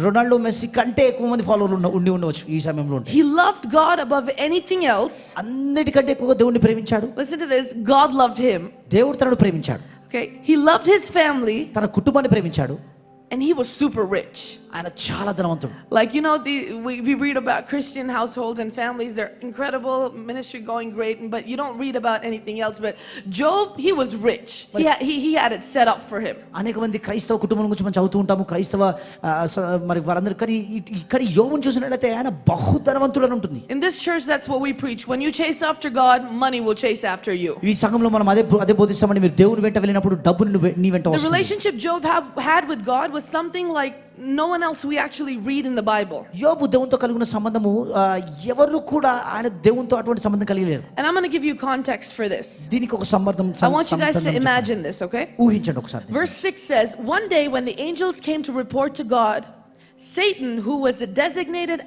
Ronaldo, Messi కంటే ఎక్కువ మంది ఫాలోవర్లు ఉండవచ్చు ఈ సమయంలో ఉంటే. He loved God above anything else. అన్నిటికంటే ఎక్కువగా దేవుణ్ణి ప్రేమించాడు. Listen to this. God loved him. దేవుడు తనను ప్రేమించాడు. Okay, he loved his family. తన కుటుంబాన్ని ప్రేమించాడు. And he was super rich. ఆయన చాలా ధనవంతుడు. Like, you know, we read about Christian households and families. They're incredible, ministry going great, but you don't read about anything else. But Job, he was rich. He had it set up for him. అనేక మంది క్రైస్తవ కుటుంబం గురించి మనం చదువుతూ ఉంటాము. క్రైస్తవ మరి వారందరూ కానీ యోబుని చూసినట్లయితే ఆయన బహు ధనవంతుడు అని ఉంటుంది. In this church, that's what we preach. When you chase after God, money will chase after you. ఈ సంఘంలో మనం అదే బోధిస్తామండి. మీరు దేవుని వెంట వెళ్ళినప్పుడు డబ్బు నీ వెంట వస్తుంది. The relationship Job had with God was something like no one else we actually read in the Bible. యోబు దేవునితో కలిగిన సంబంధము ఎవరు కూడా ఆయన దేవునితో అటువంటి సంబంధం కలిగి లేరు. And I'm going to give you context for this. దీనికి ఒక సంబంధం. I want you guys to imagine this, okay? ఊహించండి ఒకసారి. Verse 6 says, one day when the angels came to report to God, Satan, who was the designated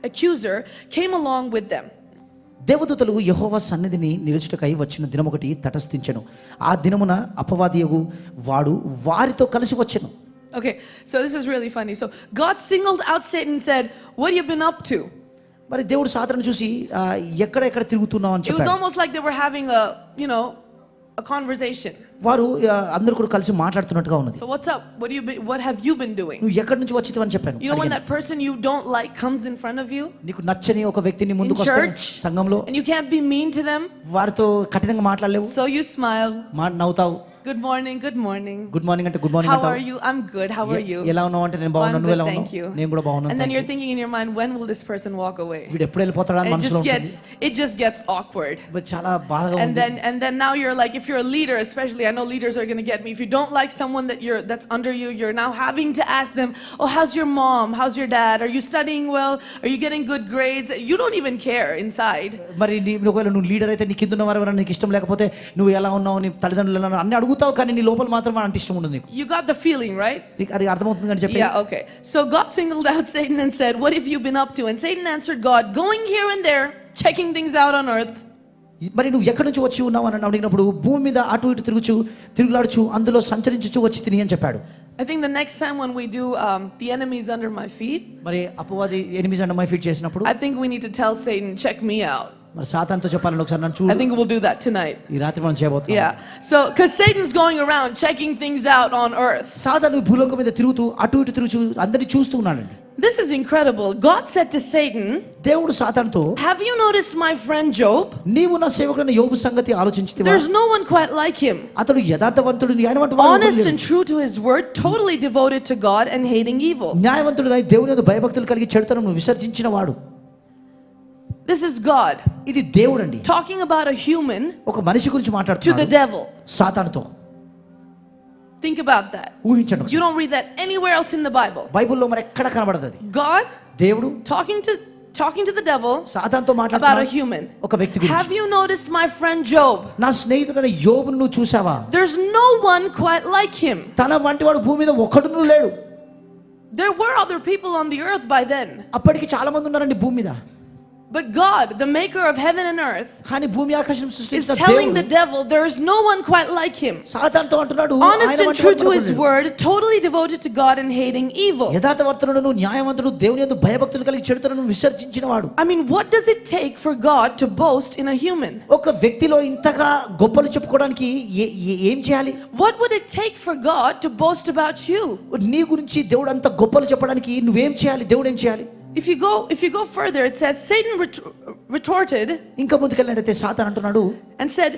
accuser, came along with them. దేవదూతలు యెహోవా సన్నిధిని నిలుచుటకై వచ్చిన దినమొకటి తటస్థించెను. ఆ దినమున అపవాదియగు వాడు వారితో కలిసి వచ్చెను. Okay, so this is really funny. So God singled out Satan and said, what have you been up to? మరి దేవుడు సాతాను చూసి ఎక్కడ తిరుగుతున్నావు అని చెప్పాడు. It was almost like they were having a conversation. వారు అందరూ కూడా కలిసి మాట్లాడుతున్నట్టుగా ఉన్నది. So what's up? What have you been doing? నువ్వు ఎక్కడి నుంచి వచ్చితివి అని చెప్పాను. You know when that person you don't like comes in front of you? నీకు నచ్చని ఒక వ్యక్తిని ముందుకు In వస్తాడు church, సంఘంలో. and you can't be mean to them. వారితో కఠినంగా మాట్లాడలేవు. So you smile. నవ్వుతావు. Good morning. Good morning. Good morning అంటే గుడ్ మార్నింగ్ How అంటావు. are you? I'm good. How are you? ఎలా ఉన్నావు అంటే నేను బాగున్నాను. నువ్వు ఎలా ఉన్నావు? నేను కూడా బాగున్నాను. And then you're thinking in your mind, when will this person walk away? వీడు ఎప్పుడు వెళ్ళిపోతాడా అని మనసులో ఉంటుంది. It just gets awkward. చాలా బాధగా ఉంది. And then now you're like, if you're a leader, especially, I know leaders are going to get me. If you don't like someone that's under you, you're now having to ask them, oh, how's your mom? How's your dad? Are you studying well? Are you getting good grades? You don't even care inside. మరి ఒకవేళ నువ్వు leader అయితే నీ కింద ఉన్న వారు నీకు ఇష్టం లేకపోతే నువ్వు ఎలా ఉన్నావు, నీ తల్లిదండ్రులు ఎలా ఉన్నావు అన్ని అడుగుతావు, కానీ నీ లోపల మాత్రం అంటే ఇష్టం ఉండదు నీకు. You got the feeling, right? అది అర్థమవుతుంది అని చెప్పి. Yeah, okay. So God singled out Satan and said, what have you been up to? And Satan answered God, going here and there, checking things out on earth. మరి నువ్వు ఎక్కడి నుంచి వచ్చి ఉన్నావు అని అడిగినప్పుడు భూమి మీద అటు ఇటు తిరుగులాడుచు అందులో సంచరించుచు వచ్చి తిని అని చెప్పాడు. I think the next time when we do the enemies under my feet, మరి అపవాది ఎనిమీస్ అండర్ మై ఫీట్ చేసినప్పుడు I think we need to tell Satan, check me out. మరి సాతానుతో చెప్పాలని ఒకసారి నన్ను చూడు. I think we'll do that tonight. ఈ రాత్రి మనం చేయబోతున్నాం. Yeah. So cuz Satan's going around checking things out on earth. సాతాను భూలోకం మీద తిరుగుతూ అటు ఇటు తిరుగుతూ అందరిని చూస్తూ ఉన్నాడండి. This is incredible. God said to Satan, దేవుడు సాతానుతో, have you noticed my friend Job? నీవు నా సేవకుడైన యోబు సంగతి ఆలోచించితివా? There's no one quite like him. అతడు యథార్థవంతుడు, న్యాయవంతుడు, honest and true to his word, totally devoted to God and hating evil. న్యాయవంతుడై దేవుని యందు భయభక్తులు కలిగి చెడుతనమును విసర్జించిన వాడు. This is God. ఇది దేవుడండి. Talking about a human ఒక మనిషి గురించి to మాట్లాడుతున్నాడు. the devil. సాతానుతో. Think about that. ఊహించండి You ఒకసారి. don't read that anywhere else in the Bible. బైబిల్లో మరి ఎక్కడ కనబడదు అది. God దేవుడు talking to the devil సాతానుతో about a మాట్లాడుతున్నాడు human. ఒక వ్యక్తి గురించి. Have you noticed my friend Job? నా స్నేహితుడైన యోబును నువ్వు చూసావా? There's no one quite like him. తన వంటి వాడు భూమి మీద ఒకడును లేడు. There were other people on the earth by then. అప్పటికి చాలా మంది ఉన్నారండి భూమి మీద. But God, the maker of heaven and earth, కానీ భూమి ఆకాశం is సృష్టించిన telling the దేవుడు devil there is no one quite like him. సాతానుతో అంటున్నాడు Honest ఆయన and వంటి true వాడు to his ఒకడు లేడు. word, totally devoted to God and hating evil. యథార్థవర్తనుడు న్యాయవంతుడు దేవుని యందు భయభక్తులు కలిగి చెడుతనను విసర్జించిన వాడు. I mean, what does it take for God to boast in a human? ఒక వ్యక్తిలో ఇంతగా గొప్పలు చెప్పుకోవడానికి ఏం చేయాలి? What would it take for God to boast about you? నీ గురించి దేవుడు అంత గొప్పలు చెప్పడానికి నువ్వేం చేయాలి? దేవుడు ఏం చేయాలి? If you go further, it says Satan retorted ఇంకా ముందుకెళ్ళినట్లయితే సాతాను అంటున్నాడు and said,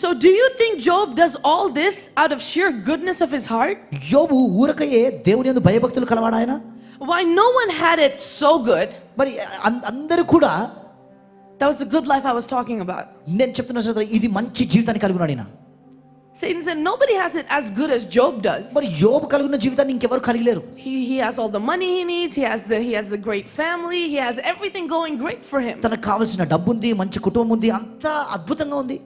so do you think Job does all this out of sheer goodness of his heart? యోబు ఊరకయే దేవుని యందు భయభక్తులు కలవాడు ఆయన. Why, no one had it so good. మరి అందరూ కూడా That was the good life I was talking about. నేను చెప్తున్నా సోదరా, ఇది మంచి జీవితాన్ని కలిగి ఉన్నాడు ఆయన. Satan said nobody has it as good as Job does. మరి యోబు కలిగిన జీవితాన్ని ఇంకెవరు కలిగలేరు. He has all the money he needs. He has the great family. He has everything going great for him. తనకు కావాల్సిన డబ్బు ఉంది, మంచి కుటుంబం ఉంది, అంతా అద్భుతంగా ఉంది.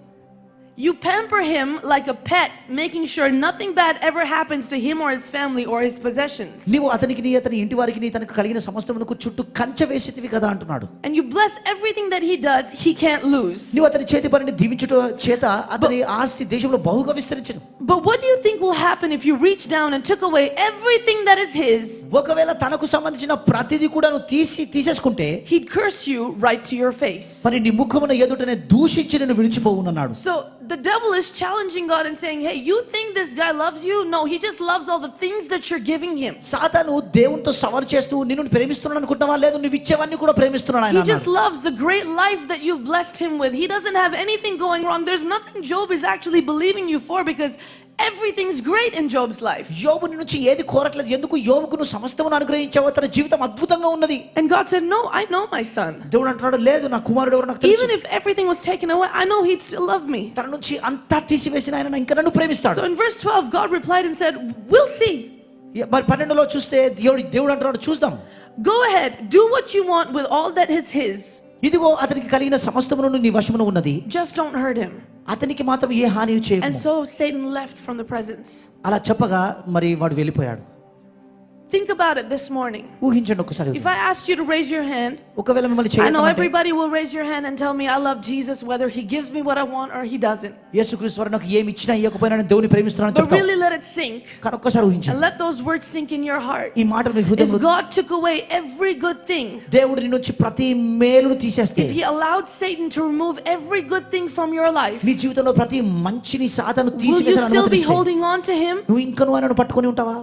You pamper him like a pet, making sure nothing bad ever happens to him or his family or his possessions. నీవు అతనికి అతని ఇంటి వారికి తనకు కలిగిన సమస్తమునకు చుట్టూ కంచె వేసితివి కదా అంటున్నాడు. And you bless everything that he does, he can't lose. నీవు అతని చేతి పనిని దీవించుట చేత అతని ఆస్తి దేశంలో బహుగా విస్తరించెను. But what do you think will happen if you reach down and took away everything that is his? ఒకవేళ తనకు సంబంధించిన ప్రతిదీ కూడా నువ్వు తీసేసుకుంటే He'd curse you right to your face. మరి నీ ముఖమున ఎదుటనే దూషించి నిన్ను విడిచిపోవునన్నాడు. So the devil is challenging God and saying, hey, you think this guy loves you? No, he just loves all the things that you're giving him. సాతాను దేవునితో సవాలు చేస్తూ నిన్ను ప్రేమిస్తున్నాడు అనుకుంటున్నావా? లేదు, నువ్వు ఇచ్చేవన్నీ కూడా ప్రేమిస్తున్నాడు ఆయన. He just loves the great life that you've blessed him with. He doesn't have anything going wrong. There's nothing Job is actually believing you for because everything's great in Job's life. యోబు నుంచి ఏది కోరట్లేదు. ఎందుకు? యోబుకు నువ్వు సమస్తమును అనుగ్రహించావు, తన జీవితం అద్భుతంగా ఉన్నది. And God said, no, I know my son. దేవుడు అంటున్నాడు, లేదు, నా కుమారుడు ఎవరు నాకు తెలుసు. Even if everything was taken away, I know he'd still love me. తన నుంచి అంతా తీసివేసిన ఆయన ఇంకా నన్ను ప్రేమిస్తాడు. So in verse 12, God replied and said, we'll see. మరి 12లో చూస్తే దేవుడు అంటున్నాడు, చూద్దాం. Go ahead, do what you want with all that is his. ఇదిగో అతనికి కలిగిన సమస్తమును నీ వశమున ఉన్నది. Just don't hurt him. అతనికి మాత్రం ఏ హాని చేయకు. And so Satan left from the presence. అలా చెప్పగా మరి వాడు వెళ్ళిపోయాడు. Think about it this morning. ఊహించండి ఒకసారి. If I asked you to raise your hand, ఒకవేళ మిమ్మల్ని I know చేయమంటే everybody will raise your hand and tell me I love Jesus whether he gives me what I want or he doesn't. యేసుక్రీస్తు వారు నాకు ఏమి ఇచ్చినా ఇవ్వకపోయినా నేను దేవుని ప్రేమిస్తున్నానని But చెప్తావు. really let it sink కానీ ఒక్కసారి and ఊహించండి. let those words sink in your heart. ఈ మాటలు నీ If హృదయంలో God took away every good thing, దేవుడు నీ నుంచి ప్రతి మేలును తీసేస్తే, if he allowed Satan to remove every good thing from your life, నీ జీవితంలో ప్రతి మంచిని సాతాను will you తీసివేసిన still be అనుమతిస్తే holding on to him? నువ్వు ఇంకా ఆయనను పట్టుకొని ఉంటావా?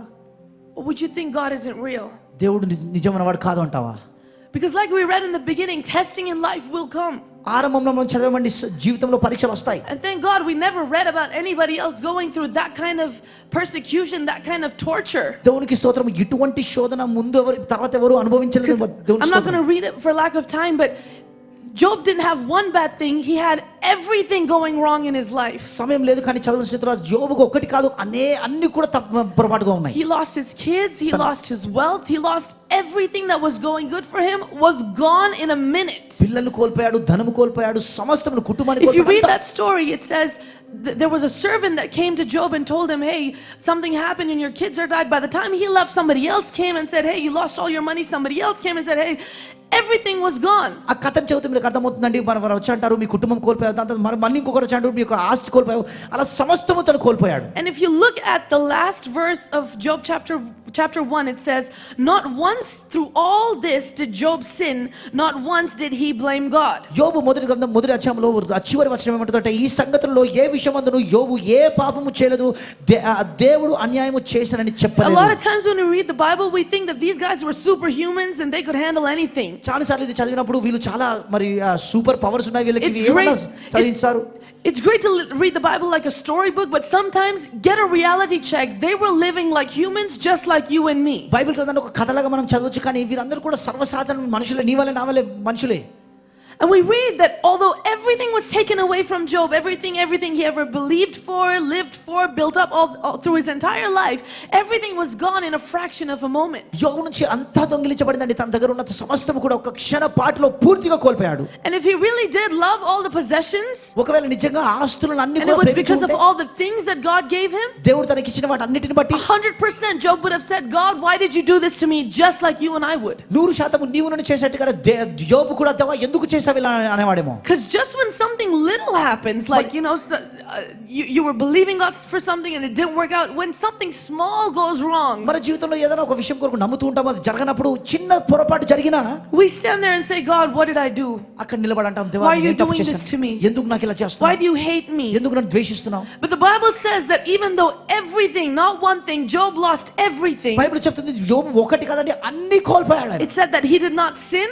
Or would you think God isn't real? దేవుడు నిజమైన వాడు కాదు అంటావా? Because like we read in the beginning, testing in life will come. ఆరంభంలో మనం చదవమండి జీవితంలో పరీక్షలు వస్తాయి. And thank God we never read about anybody else going through that kind of persecution, that kind of torture. దేవునికి స్తోత్రం. ఇటువంటి శోధన ముందు ఎవరు తర్వాత ఎవరు అనుభవించలేదు. I'm not going to read it for lack of time, but Job didn't have one bad thing. He had everything going wrong in his life. సమయం లేదు కానీ చదవని స్థితిలో యోబుకు ఒకటి కాదు అన్ని కూడా పొరపాటుగా ఉన్నాయి. He lost his kids, he lost his wealth, he lost everything that was going good for him was gone in a minute. పిల్లలు కోల్పోయాడు, ధనము కోల్పోయాడు, సమస్తమును కుటుంబాన్ని If you read కోల్పోయాడు. that story, it says there was a servant that came to Job and told him, hey, something happened and your kids are died. By the time he left, somebody else came and said, hey, you lost all your money. Somebody else came and said, hey, everything was gone. ఆ కథను చదివితే మీకు అర్థమవుతుందండి. వారు వచ్చి అంటారు మీ కుటుంబం కోల్పోయారు, దాంతో మళ్ళీ ఇంకొకరు వచ్చి అంటారు మీకు ఆస్తి కోల్పోయావు. అలా సమస్తము తను కోల్పోయాడు. And if you look at the last verse of Job chapter 1, it says, not once through all this did Job sin, not once did he blame God. యోబు మొదటి గ్రంథం మొదటి అధ్యాయంలో చివరి వచనం ఏమంటుందంటే, ఈ సంగతుల్లో ఏ విషయమందును యోబు ఏ పాపము చేయలేదు, దేవుడు అన్యాయము చేశానని A చెప్పలేదు. lot of times when we read the Bible, we think that these guys were superhumans and they could handle anything. చాలా సార్లు ఇది చదివినప్పుడు వీళ్ళు చాలా మరి సూపర్ పవర్స్ ఉన్నాయి వీళ్ళకి, It's ఏమన్నా great. చదివిస్తారు. It's great to read the Bible like a storybook, but sometimes get a reality check. They were living like humans just like you and me. Bible గ్రంథాన్ని ఒక కథలాగా మనం చదవచ్చు, కానీ వీరందరూ కూడా సర్వసాధారణ మనుషులే, నీ వల్లే నా వల్లే మనుషులే. And we read that although everything was taken away from Job, everything he ever believed for, lived for, built up all through his entire life, everything was gone in a fraction of a moment. యోబు నుంచి అంతా దొంగిలించబడిందండి. తన దగ్గర ఉన్న సమస్తం కూడా ఒక క్షణ పాటులో పూర్తిగా కోల్పోయాడు. And if he really did love all the possessions, ఒకవేళ నిజంగా ఆస్తులను అన్ని and it కూడా was because of all the things that God gave him, దేవుడు తనకి ఇచ్చిన వాటన్నిటిని బట్టి 100% Job would have said, God, why did you do this to me? Just like you and I would. 100% నీవు నన్ను చేసేట్టుగా యోబు కూడా దేవా ఎందుకు చేసావు ఇలా అనేవాడేమో. Because just when something little happens, like you were believing God for something and it didn't work out, when something small goes wrong, మన జీవితంలో ఏదైనా ఒక విషయం కొరకు నమ్ముతూ ఉంటాం, అది జరగనప్పుడు చిన్న పొరపాటు జరిగినా we stand there and say, God, what did I do? అక్కడ నిలబడి అంటాం, దేవా Why are you నేను తప్పు doing this చేశాను, to me? ఎందుకు నాకు ఇలా Why చేస్తున్నావు, do you hate me? ఎందుకు నన్ను ద్వేషిస్తున్నావు. But the Bible says that even though everything, not one thing, Job lost everything. Bible చెప్తుంది యోబు ఒకటి కాదండి అన్ని కోల్పోయాడు ఆయన. It said that he did not sin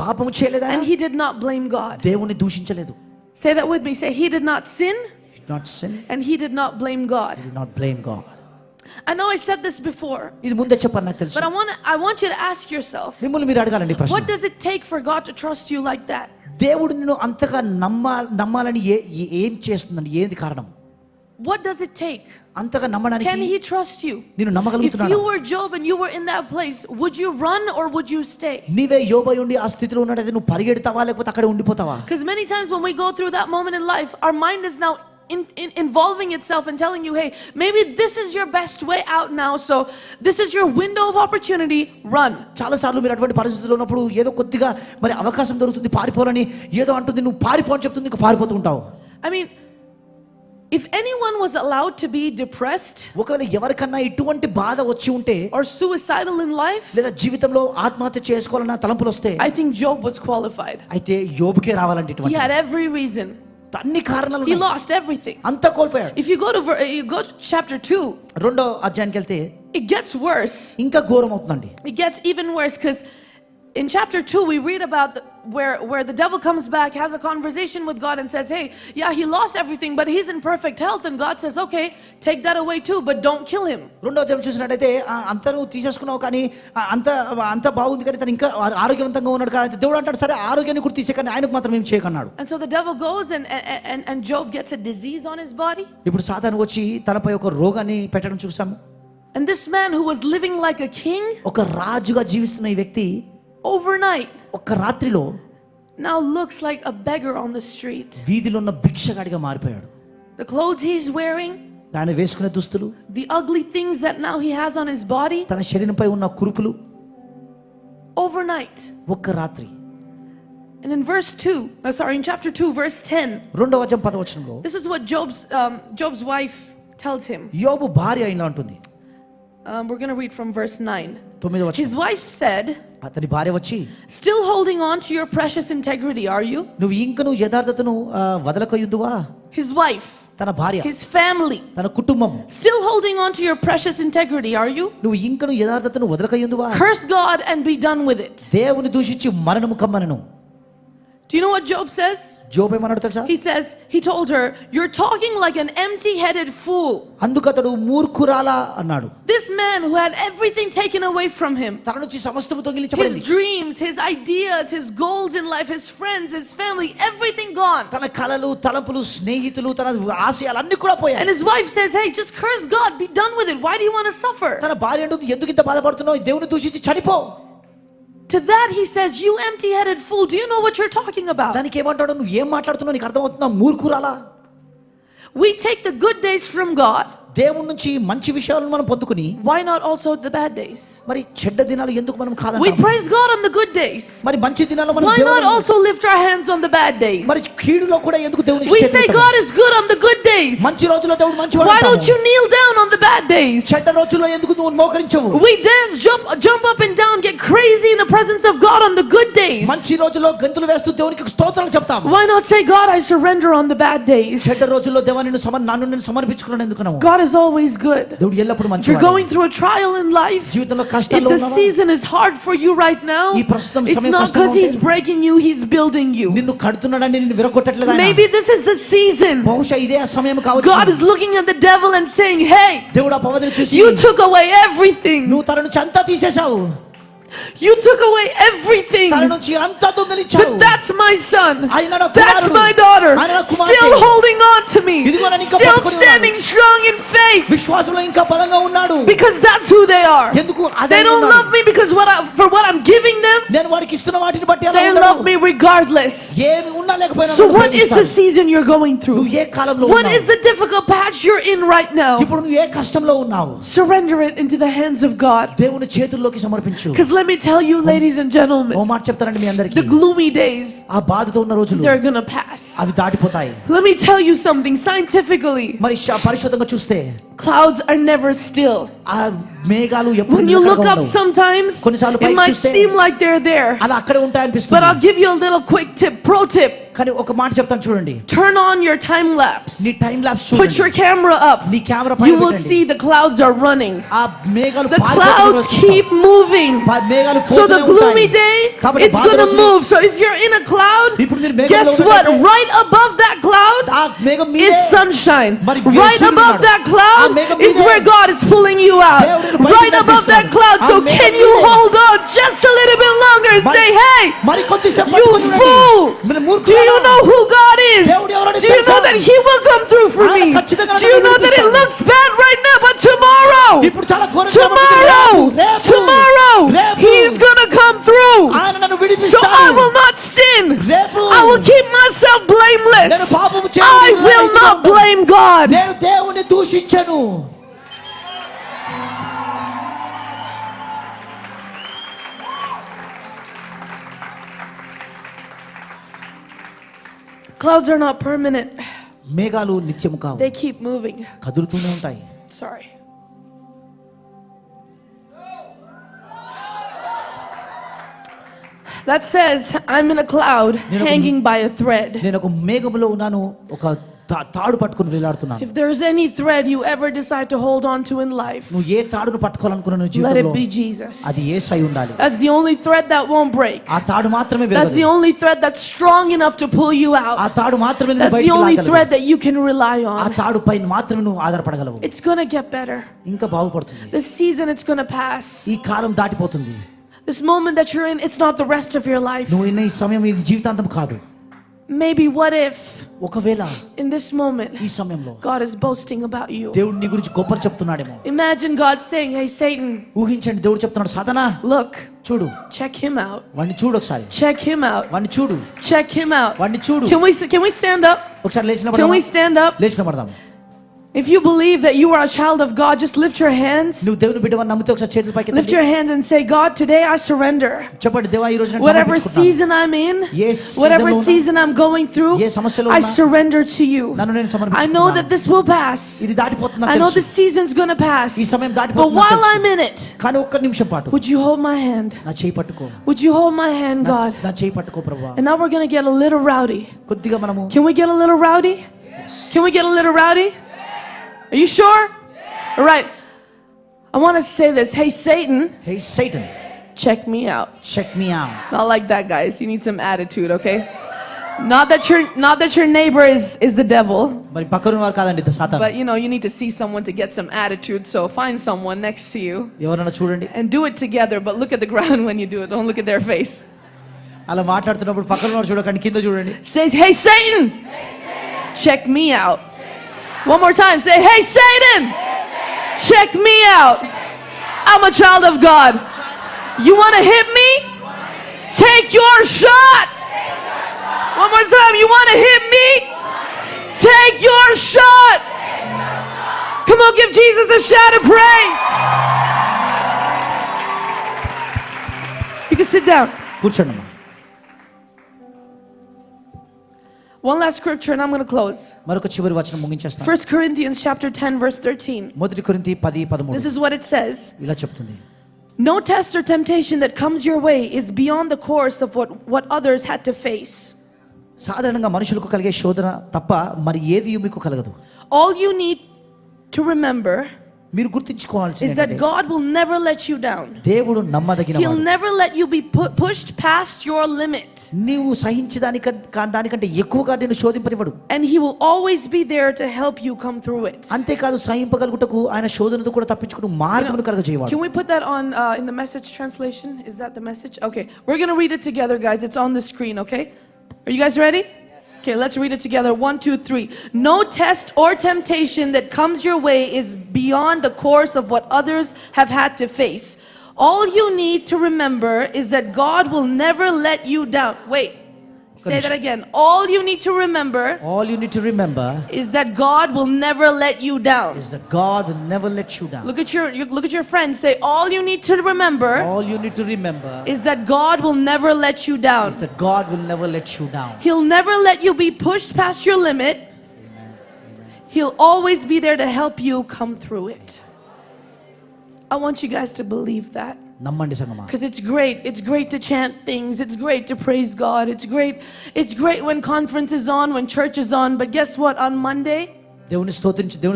పాపం చేయలేదు ఆయన, and he did not blame God. దేవుని దూషించలేదు. Say that with me. Say, he did not sin He did not sin, and he did not blame God. he did not blame God. I know I said this before, ఇది ముందే చెప్పాను నాకు తెలుసు. but I want you to ask yourself, మిమ్మల్ని మీరు అడగాలండి ప్రశ్న, what does it take for God to trust you like that? దేవుడు నిన్ను అంతగా నమ్మాలని ఏం చేస్తుందండి, ఏది కారణం? What does it take? అంతగా నమ్మడానికి Can he trust you? నిన్ను If నమ్మగలుగుతున్నాడు. you were Job and you were in that place, would you run or would you stay? నీవే యోబై ఉండి ఆ స్థితిలో ఉన్నట్టయితే నువ్వు పరిగెడతావా లేకపోతే అక్కడే ఉండిపోతావా? Because many times when we go through that moment in life, our mind is now involving itself and telling you, hey, maybe this is your best way out now, so this is your window of opportunity, run. చాలా సార్లు మీరు అటువంటి పరిస్థితుల్లో ఉన్నప్పుడు ఏదో కొద్దిగా మరి అవకాశం దొరుకుతుంది పారిపోవాలని, ఏదో అంటుంది, నువ్వు పారిపో అని చెప్తుంది, ఇంకా పారిపోతూ ఉంటావు. I mean, if anyone was allowed to be depressed ఒకవేళ ఎవరికన్నా ఇటువంటి బాధ వచ్చి ఉంటే or suicidal in life, లేదా జీవితంలో ఆత్మహత్య చేసుకోవాలన్న తలంపులు వస్తే I think Job was qualified. అయితే యోబుకే రావాలంటే He ఇటువంటి had every reason. అన్ని కారణాలు He ఉన్నాయి. lost everything. అంతా కోల్పోయాడు. If you go to chapter 2, రెండో అధ్యాయానికి వెళ్తే it gets worse. ఇంకా ఘోరం అవుతుందండి. It gets even worse because in chapter 2 we read about where the devil comes back, has a conversation with God and says, hey, yeah, he lost everything but he's in perfect health, and God says, okay, take that away too, but don't kill him. రెండో అధ్యాయం చూసినట్టయితే అంత నువ్వు తీసేసుకున్నావు కానీ అంత బాగుంది కానీ తను ఇంకా ఆరోగ్యవంతంగా ఉన్నాడు కానీ దేవుడు అంటాడు, సరే ఆరోగ్యాన్ని కూడా తీసే కానీ ఆయనకు మాత్రం ఏం చేయకన్నాడు. And so the devil goes and Job gets a disease on his body. ఇప్పుడు సాతాను వచ్చి తనపై ఒక రోగాన్ని పెట్టడం చూసాము. And this man who was living like a king, ఒక రాజుగా జీవిస్తున్న ఈ వ్యక్తి overnight ఒక రాత్రిలో now looks like a beggar on the street. వీధిలో ఉన్న భిక్షగాడిగా మారిపోయాడు. The clothes he's wearing, ఆయన వేసుకునే దుస్తులు, the ugly things that now he has on his body, తన శరీరంపై ఉన్న కురుపులు, overnight. ఒక్క రాత్రి. And in in chapter 2 verse 10, రెండవ అధ్యాయం 10వ వచనంలో this is what Job's wife tells him. యోబు భార్య ఇలా అంటుంది. We're going to read from verse 9. 9వ వచనం. His wife said, అతని భార్య వచ్చి, still holding on to your precious integrity, are you? నువ్వు ఇంకను యథార్థతను వదలకయుదువా? His wife, తన భార్య, his family, తన కుటుంబం, still holding on to your precious integrity, are you? నువ్వు ఇంకను యథార్థతను వదలకయుదువా? Curse God and be done with it. దేవుని దూషించి మరణము కమ్మనను. Do you know what Job says? జోబు ఏమన్నాడు తెలుసా? He told her, you're talking like an empty-headed fool. అందుకతడు మూర్ఖురాలా అన్నాడు. This man who had everything taken away from him, తన నుంచి సమస్తము his దొంగిలించబడింది. dreams, his ideas, his goals in life, his friends, his family, everything gone. తన కలలు, తలంపులు, స్నేహితులు, తన ఆశయాలు అన్ని కూడా And పోయాయి. his wife says, hey, just curse God, be done with it. Why do you want to suffer? తన భార్య అంటుంది, ఎందుకు ఇంత బాధపడుతున్నావు? దేవుని దూషించి చనిపో. To that he says, you empty-headed fool, do you know what you're talking about? దానికి ఏమంటాడు? నువ్వు ఏం మాట్లాడుతున్నావు? నీకు అర్థమవుతుందా? మూర్ఖురాలా. We take the good days from God. దేవుని నుంచి మంచి విషయాలను మనం పొందుకుని Why not also the bad days? మరి చెడ్డ దినాలు ఎందుకు మనం We కాదంటాం? praise God on the good days. మరి మంచి దినాల్లో మనం Why not దేవుని also lift our hands on the bad days? మరి కీడులో కూడా ఎందుకు దేవునికి We చేతులు say ఎత్తాము? God is good on the good days. మంచి రోజుల్లో దేవుడు మంచివాడు Why అంటాము. don't you kneel down on the bad days? చెడ్డ రోజుల్లో ఎందుకు నువ్వు మోకరించవు? We dance, jump up and down, get crazy in the presence of God on the good days. మంచి రోజుల్లో గంతులు వేస్తూ దేవునికి స్తోత్రాలు చెప్తాము. Why not say, God, I surrender on the bad days? చెడ్డ రోజుల్లో దేవా నన్ను సమర్పించుకున్నాను ఎందుకనవు? God is always good. దేవుడు ఎల్లప్పుడూ If you're మంచివాడు. going through a trial in life, జీవితంలో if కష్టాల్లో the ఉన్నావా? season is hard for you right now, ఈ ప్రస్తుతం it's సమయం not కష్టంగా because He's ఉంటే breaking you, He's building you. నిన్ను కడుతున్నాడని నిన్ను విరగొట్టట్లేదు ఆయన. Maybe this is the season. బహుశా ఇదే ఆ సమయం కావచ్చు. God is looking at the devil and saying, hey, దేవుడు ఆ పవదిని చూసి, you took away everything. నువ్వు తన నుంచి అంతా తీసేశావు. You took away everything. తన నుంచి అంతా దొంగిలించావు. But that's That's my son. ఆయన నా That's కుమారుడు. my daughter. ఆయన నా కుమార్తె. Still holding on to me. ఇదిగో నన్ను ఇంకా Still పట్టుకొని standing ఉన్నాడు. strong in faith. విశ్వాసంలో ఇంకా బలంగా ఉన్నాడు. Because that's who they are. ఎందుకు They don't love me because for what I'm giving them. నేను వాడికి ఇస్తున్న వాటిని బట్టి అలా They ఉండరు. love me regardless. ఏమి ఉన్నా లేకపోయినా So నన్ను what is the ప్రేమిస్తారు. season you're going through? నువ్వు ఏ కాలంలో What ఉన్నావు? is the difficult patch you're in right now? ఇప్పుడు నువ్వు ఏ కష్టంలో ఉన్నావు? Surrender it into the hands of God. దేవుని చేతుల్లోకి సమర్పించు. Because let me tell you, ladies and oh gentlemen, మాట చెప్తానండి మీ అందరికీ. the gloomy days, ఆ బాధతో ఉన్న రోజులు they're gonna pass. అవి దాటిపోతాయి. Let me tell you something scientifically. మరి పరిశుద్ధంగా చూస్తే Clouds are never still. ఆ మేఘాలు ఎప్పుడు When you look నిలకడగా up ఉండవు. sometimes, కొన్నిసార్లు it పైకి might చూస్తే seem like they're there. అలా అక్కడే But ఉంటాయనిపిస్తుంది. I'll give you a little quick tip, pro tip. కానీ ఒక మాట చెప్తాను చూడండి. Turn on your time lapse. నీ టైం ల్యాప్స్ Put your చూడండి. camera up. నీ కెమెరా పైన You will పెట్టండి. see the clouds are running. ఆ మేఘాలు The పారిపోతున్న clouds రోజులు keep చూస్తాం. moving. మేఘాలు So the పోతూనే gloomy ఉంటాయి. day, కాబట్టి it's బాధ gonna రోజులు- move. So if you're in a cloud, ఇప్పుడు మీరు మేఘంలో guess what? ఉన్నట్లయితే Right above that cloud ఆ మేఘం మీదే is sunshine. మరి Right సూర్యుడు above ఉన్నాడు. that cloud ఆ మేఘం is మీదే where God is pulling you out. దేవుడు బయటికి Right above that నడిపిస్తాడు. cloud. ఆ So మేఘం can you మీదే. hold on just a little bit longer and మరి- say, hey, మరి కొద్దిసేపు you పట్టుకొని ఉండండి. fool, మీరు do మూర్ఖులారా. you know who God is? దేవుడు ఎవరని Do you know తెలుసా? that He will come through for ఆయన me? ఖచ్చితంగా Do you నన్ను know that it విడిపిస్తాడు. looks bad right now, but tomorrow, ఇప్పుడు చాలా ఘోరంగా tomorrow, రేపు, tomorrow, రేపు, He's gonna come through. ఆయన నన్ను So విడిపిస్తాడు. I will not sin. రేపు I will keep myself blameless. నేను పాపము చేయను. I will not blame God. నేను దేవుని దూషించను. Clouds are not permanent. మేఘాలు నిత్యము కావు, They keep moving. కదులుతూనే ఉంటాయి. Sorry. That says I'm in a cloud hanging by a thread. నేను ఒక మేఘములో ఉన్నాను, ఒక తాడు పట్టుకుని వేలాడుతున్నాను. If there's any thread you ever decide to hold on to in life, నువ్వు ఏ తాడును పట్టుకోవాలనుకున్నావు let it జీవితంలో be Jesus. అది యేసై ఉండాలి. That's the only thread that won't break. ఆ తాడు మాత్రమే That's the విరగదు. only thread that's strong enough to pull you ఆ out. తాడు మాత్రమే నిన్ను That's the బయటికి only లాగలదు. thread that you can rely ఆ on. తాడు పైన మాత్రమే నువ్వు ఆధారపడగలవు. It's gonna get better. ఇంకా బాగుపడుతుంది. This season, it's gonna pass. ఈ కాలం దాటిపోతుంది. This moment that you're in, it's not the rest of your life. నువ్వు ఇన్న ఈ సమయం ఇది జీవితాంతం కాదు. Maybe what if ఒకవేళ in this moment ఈ సమయంలో God is boasting about you? దేవుడు నీ గురించి గొప్పలు చెప్తున్నాడేమో. Imagine God saying, hey Satan, ఊహించండి, దేవుడు చెప్తున్నాడు, సాతానా look, చూడు, check him out. వాడిని చూడు, ఒకసారి Check him out. వాడిని చూడు, Check him out. వాడిని చూడు. Can we stand up? ఒకసారి లేచిన Can we stand up? లేచిన పడదాం. If you believe that you are a child of God, just lift your hands. నువ్వు దేవుని బిడ్డవని నమ్మితే ఒకసారి చేతులు పైకి Lift your hands and say, God, today I surrender. చెప్పండి, దేవా ఈ రోజు నేను Whatever సమర్పించుకుంటున్నాను. season I'm in, A whatever సీజన్లో ఉన్నా, season I'm going through, ఏ సమస్యలో I ఉన్నా, surrender to you. నన్ను నేను I know సమర్పించుకుంటున్నాను. that this will pass. ఇది దాటిపోతుందని I know తెలుసు. this season's gonna pass. ఈ సమయం But దాటిపోతుందని while తెలుసు. I'm in it, కానీ ఒక్క నిమిషం పాటు would you hold my hand? నా చేయి పట్టుకో. Would you hold my hand, నా- God? నా చేయి పట్టుకో ప్రభువా. And now we're gonna get a little rowdy. కొద్దిగా మనము Can we get a little rowdy? Can we get a little rowdy? Are you sure? All right. I want to say this. Hey, Satan, hey Satan, check me out. Check me out. Not like that, guys. You need some attitude, okay? Not that your neighbor is the devil, మరి పక్కన వారు కాదండి సాతాను. but you know you need to see someone to get some attitude. So find someone next to you ఎవరన్నా చూడండి, and do it together. But look at the ground when you do it. Don't look at their face. అలా మాట్లాడుతున్నప్పుడు పక్కన వారు చూడకండి, కింద చూడండి. Say, hey, Satan, check me out. One more time. Say, hey, Satan, check me out. I'm a child of God. You want to hit me? Take your shot. One more time. You want to hit me? Take your shot. Come on, give Jesus a shout of praise. You can sit down. కూర్చోండి. One last scripture and I'm going to close. మరొక చివరి వచనం ముగించేస్తాను. 1 Corinthians chapter 10 verse 13. మొదటి కొరింథీ 10:13 This is what it says. ఇలా చెప్తుంది. No test or temptation that comes your way is beyond the course of what others had to face. సాధారణంగా మనుషులకు కలిగే శోధన తప్ప మరి ఏది మీకు కలగదు. All you need to remember మీరు గుర్తుంచుకోవాల్సింది is that ఏంటంటే, God will never let you down. దేవుడు నమ్మదగిన He'll వాడు. never let you be pushed past your limit. నీవు దానికంటే ఎక్కువగా నేను శోధింపనివ్వడు. And he will always be there to help you come through it. అంతేకాదు సహింపగలుగుటకు ఆయన శోధనతో కూడా తప్పించుకుని మార్గమును కలగజేయవాడు. Can we put that on in the message translation? Is that the message? Okay. We're going to read it together, guys. It's on the screen, okay? Are you guys ready? Okay, let's read it together. 1, 2, 3. No test or temptation that comes your way is beyond the course of what others have had to face. All you need to remember is that God will never let you down. Wait. Say that again. All you need to remember is that God will never let you down. Look at your friend. Say, all you need to remember is that God will never let you down. He'll never let you be pushed past your limit. He'll always be there to help you come through it. I want you guys to believe that. Because it's great to chant things, it's great to praise God, it's great when conference is on, when church is on, but guess what, on Monday దేవుని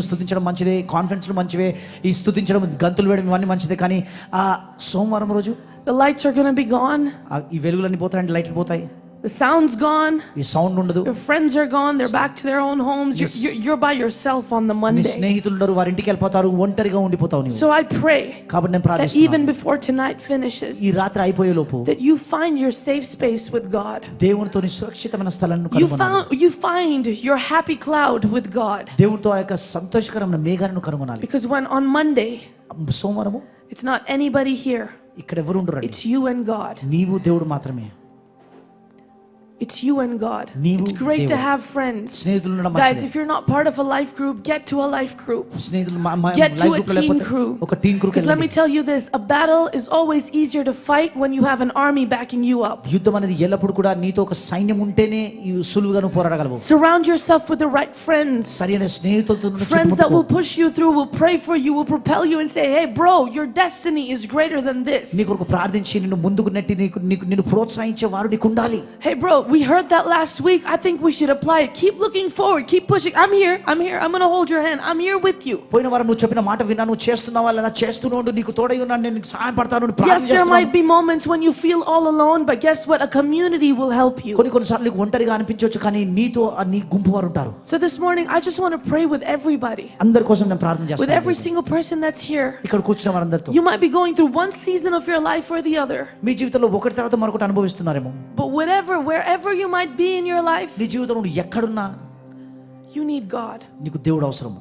స్తుతించడం మంచిదే, కాన్ఫరెన్స్లు మంచివే, ఈ స్తుతించడం గంతులు వేయడం ఇవన్నీ మంచిదే, కానీ ఆ సోమవారం రోజు the lights are going to be gone, ఈ వెలుగులన్నీ పోతాయండి, లైట్లు పోతాయి, the sound's gone, ఈ సౌండ్ ఉండదు, your friends are gone, they're back to their own homes, you're by yourself on the Monday. నీ స్నేహితులు ఉన్నారు, వారి ఇంటికి వెళ్ళిపోతారు, ఒంటరిగా ఉండిపోతావు నీవు. So I pray కాబట్టి నేను that ప్రార్థిస్తున్నాను, even before tonight finishes, ఈ రాత్రి అయిపోయే లోపు that you find your safe space with God. దేవునితో నీ సురక్షితమైన స్థలాన్ని కనుగొనాలి. You find your happy cloud with God. దేవునితో ఆ యొక్క సంతోషకరమైన మేఘాలను కనుగొనాలి. Because when on Monday, సోమవారము it's not anybody here. ఇక్కడ ఎవరు ఉండరు, it's you and God. నీవు దేవుడు మాత్రమే. It's you and God. It's great to have friends. Guys, if you're not part of a life group, get to a life group. Get to a teen crew. Because let me tell you this, a battle is always easier to fight when you have an army backing you up. యుద్ధం అనేది ఎల్లప్పుడు కూడా నీతో ఒక సైన్యం ఉంటేనే సులువుగా నువ్వు పోరాడగలవు. Surround yourself with the right friends. సరైన స్నేహితులతో Friends that will push you through, will pray for you, will propel you and say, "Hey bro, your destiny is greater than this." నీ కొరకు ప్రార్థించి నిన్ను ముందుకు నెట్టి నిన్ను ప్రోత్సహించే వారు నీకు ఉండాలి. Hey bro, we heard that last week. I think we should apply it. Keep looking forward. Keep pushing. I'm here. I'm going to hold your hand. I'm here with you. పోయిన వారం నువ్వు చెప్పిన మాట విన్నా, నువ్వు చేస్తున్నావా లేదా చేస్తూనే ఉండు, నీకు తోడై ఉన్నాను, నేను నీకు సహాయం పడతాను, ప్రార్థన చేస్తున్నాను. Yes, there might be moments when you feel all alone, but guess what? A community will help you. కొన్నిసార్లు నీకు ఒంటరిగా అనిపించవచ్చు, కానీ నీతో నీ గుంపు వారు ఉంటారు. So this morning I just want to pray with everybody. అందరి కోసం నేను ప్రార్థన చేస్తాను. With every single person that's here. ఇక్కడ కూర్చున్న వారందరితో. You might be going through one season of your life or the other. మీ జీవితంలో ఒకటి తర్వాత మరొకటి అనుభవిస్తున్నారేమో. But wherever you might be in your life, నీ జీవితంలో ఎక్కడున్నా you need God. నీకు దేవుడు అవసరం.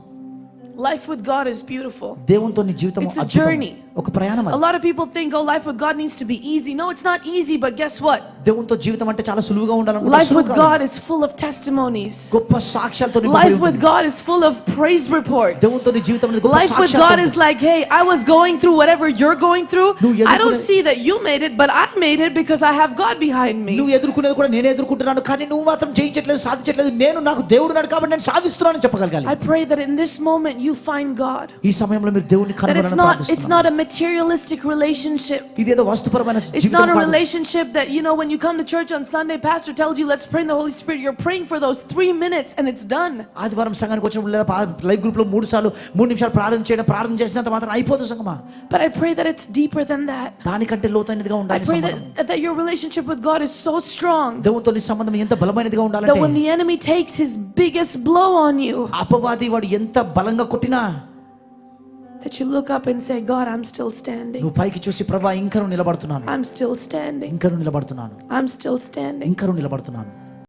Life with God is beautiful. దేవునితో నీ జీవితం It's a journey. ఒక ప్రయాణం. A lot of people think, oh, life with God needs to be easy. No, it's not easy, but guess what? దేవునితో జీవితం అంటే చాలా సులువుగా ఉండాలనుకుంటారు. Life with God is full of testimonies. గొప్ప సాక్ష్యాలతో నిండి ఉంటుంది. Life with God is full of praise reports. దేవునితో నీ జీవితం అనేది గొప్ప సాక్ష్యాలతో. Life with God is like, hey, I was going through whatever you're going through. I don't see that you made it, but I made it because I have God behind me. నువ్వు ఎదుర్కొనేది కూడా నేను ఎదుర్కొంటున్నాను, కానీ నువ్వు మాత్రం జయించట్లేదు, సాధించట్లేదు, నాకు దేవుడు ఉన్నాడు కాబట్టి నేను సాధిస్తున్నానని చెప్పగలగాలి. I pray that in this moment you find God. ఈ సమయంలో మీరు దేవుని కనుగొనాలని ప్రార్థిస్తున్నాను. It's not a materialistic relationship. ఇదేదో వస్తుపరమైన జీవితం కాదు. It's not a relationship that, you know, when you come to church on Sunday, pastor tells you let's pray in the Holy Spirit, you're praying for those 3 minutes and it's done. ఆదివారం సంఘానికి వచ్చినప్పుడు లేదా live group లో 3 నిమిషాలు ప్రార్థన చేసినంత మాత్రం అయిపోదు సంగమా. But I pray that it's deeper than that. దానికంటే లోతైనదిగా ఉండాలి సంబంధం. I pray that your relationship with God is so strong. దేవునితో నీ సంబంధం ఎంత బలమైనదిగా ఉండాలంటే that when the enemy takes his biggest blow on you, అపవాది వాడు ఎంత బలంగా కొట్టినా, that you look up and say, God, I'm still standing. నువ్వు పైకి చూసి ప్రభువా ఇంకా నిలబడుతున్నాను. I'm still standing. ఇంకా నిలబడుతున్నాను. I'm still standing. ఇంకా నిలబడుతున్నాను.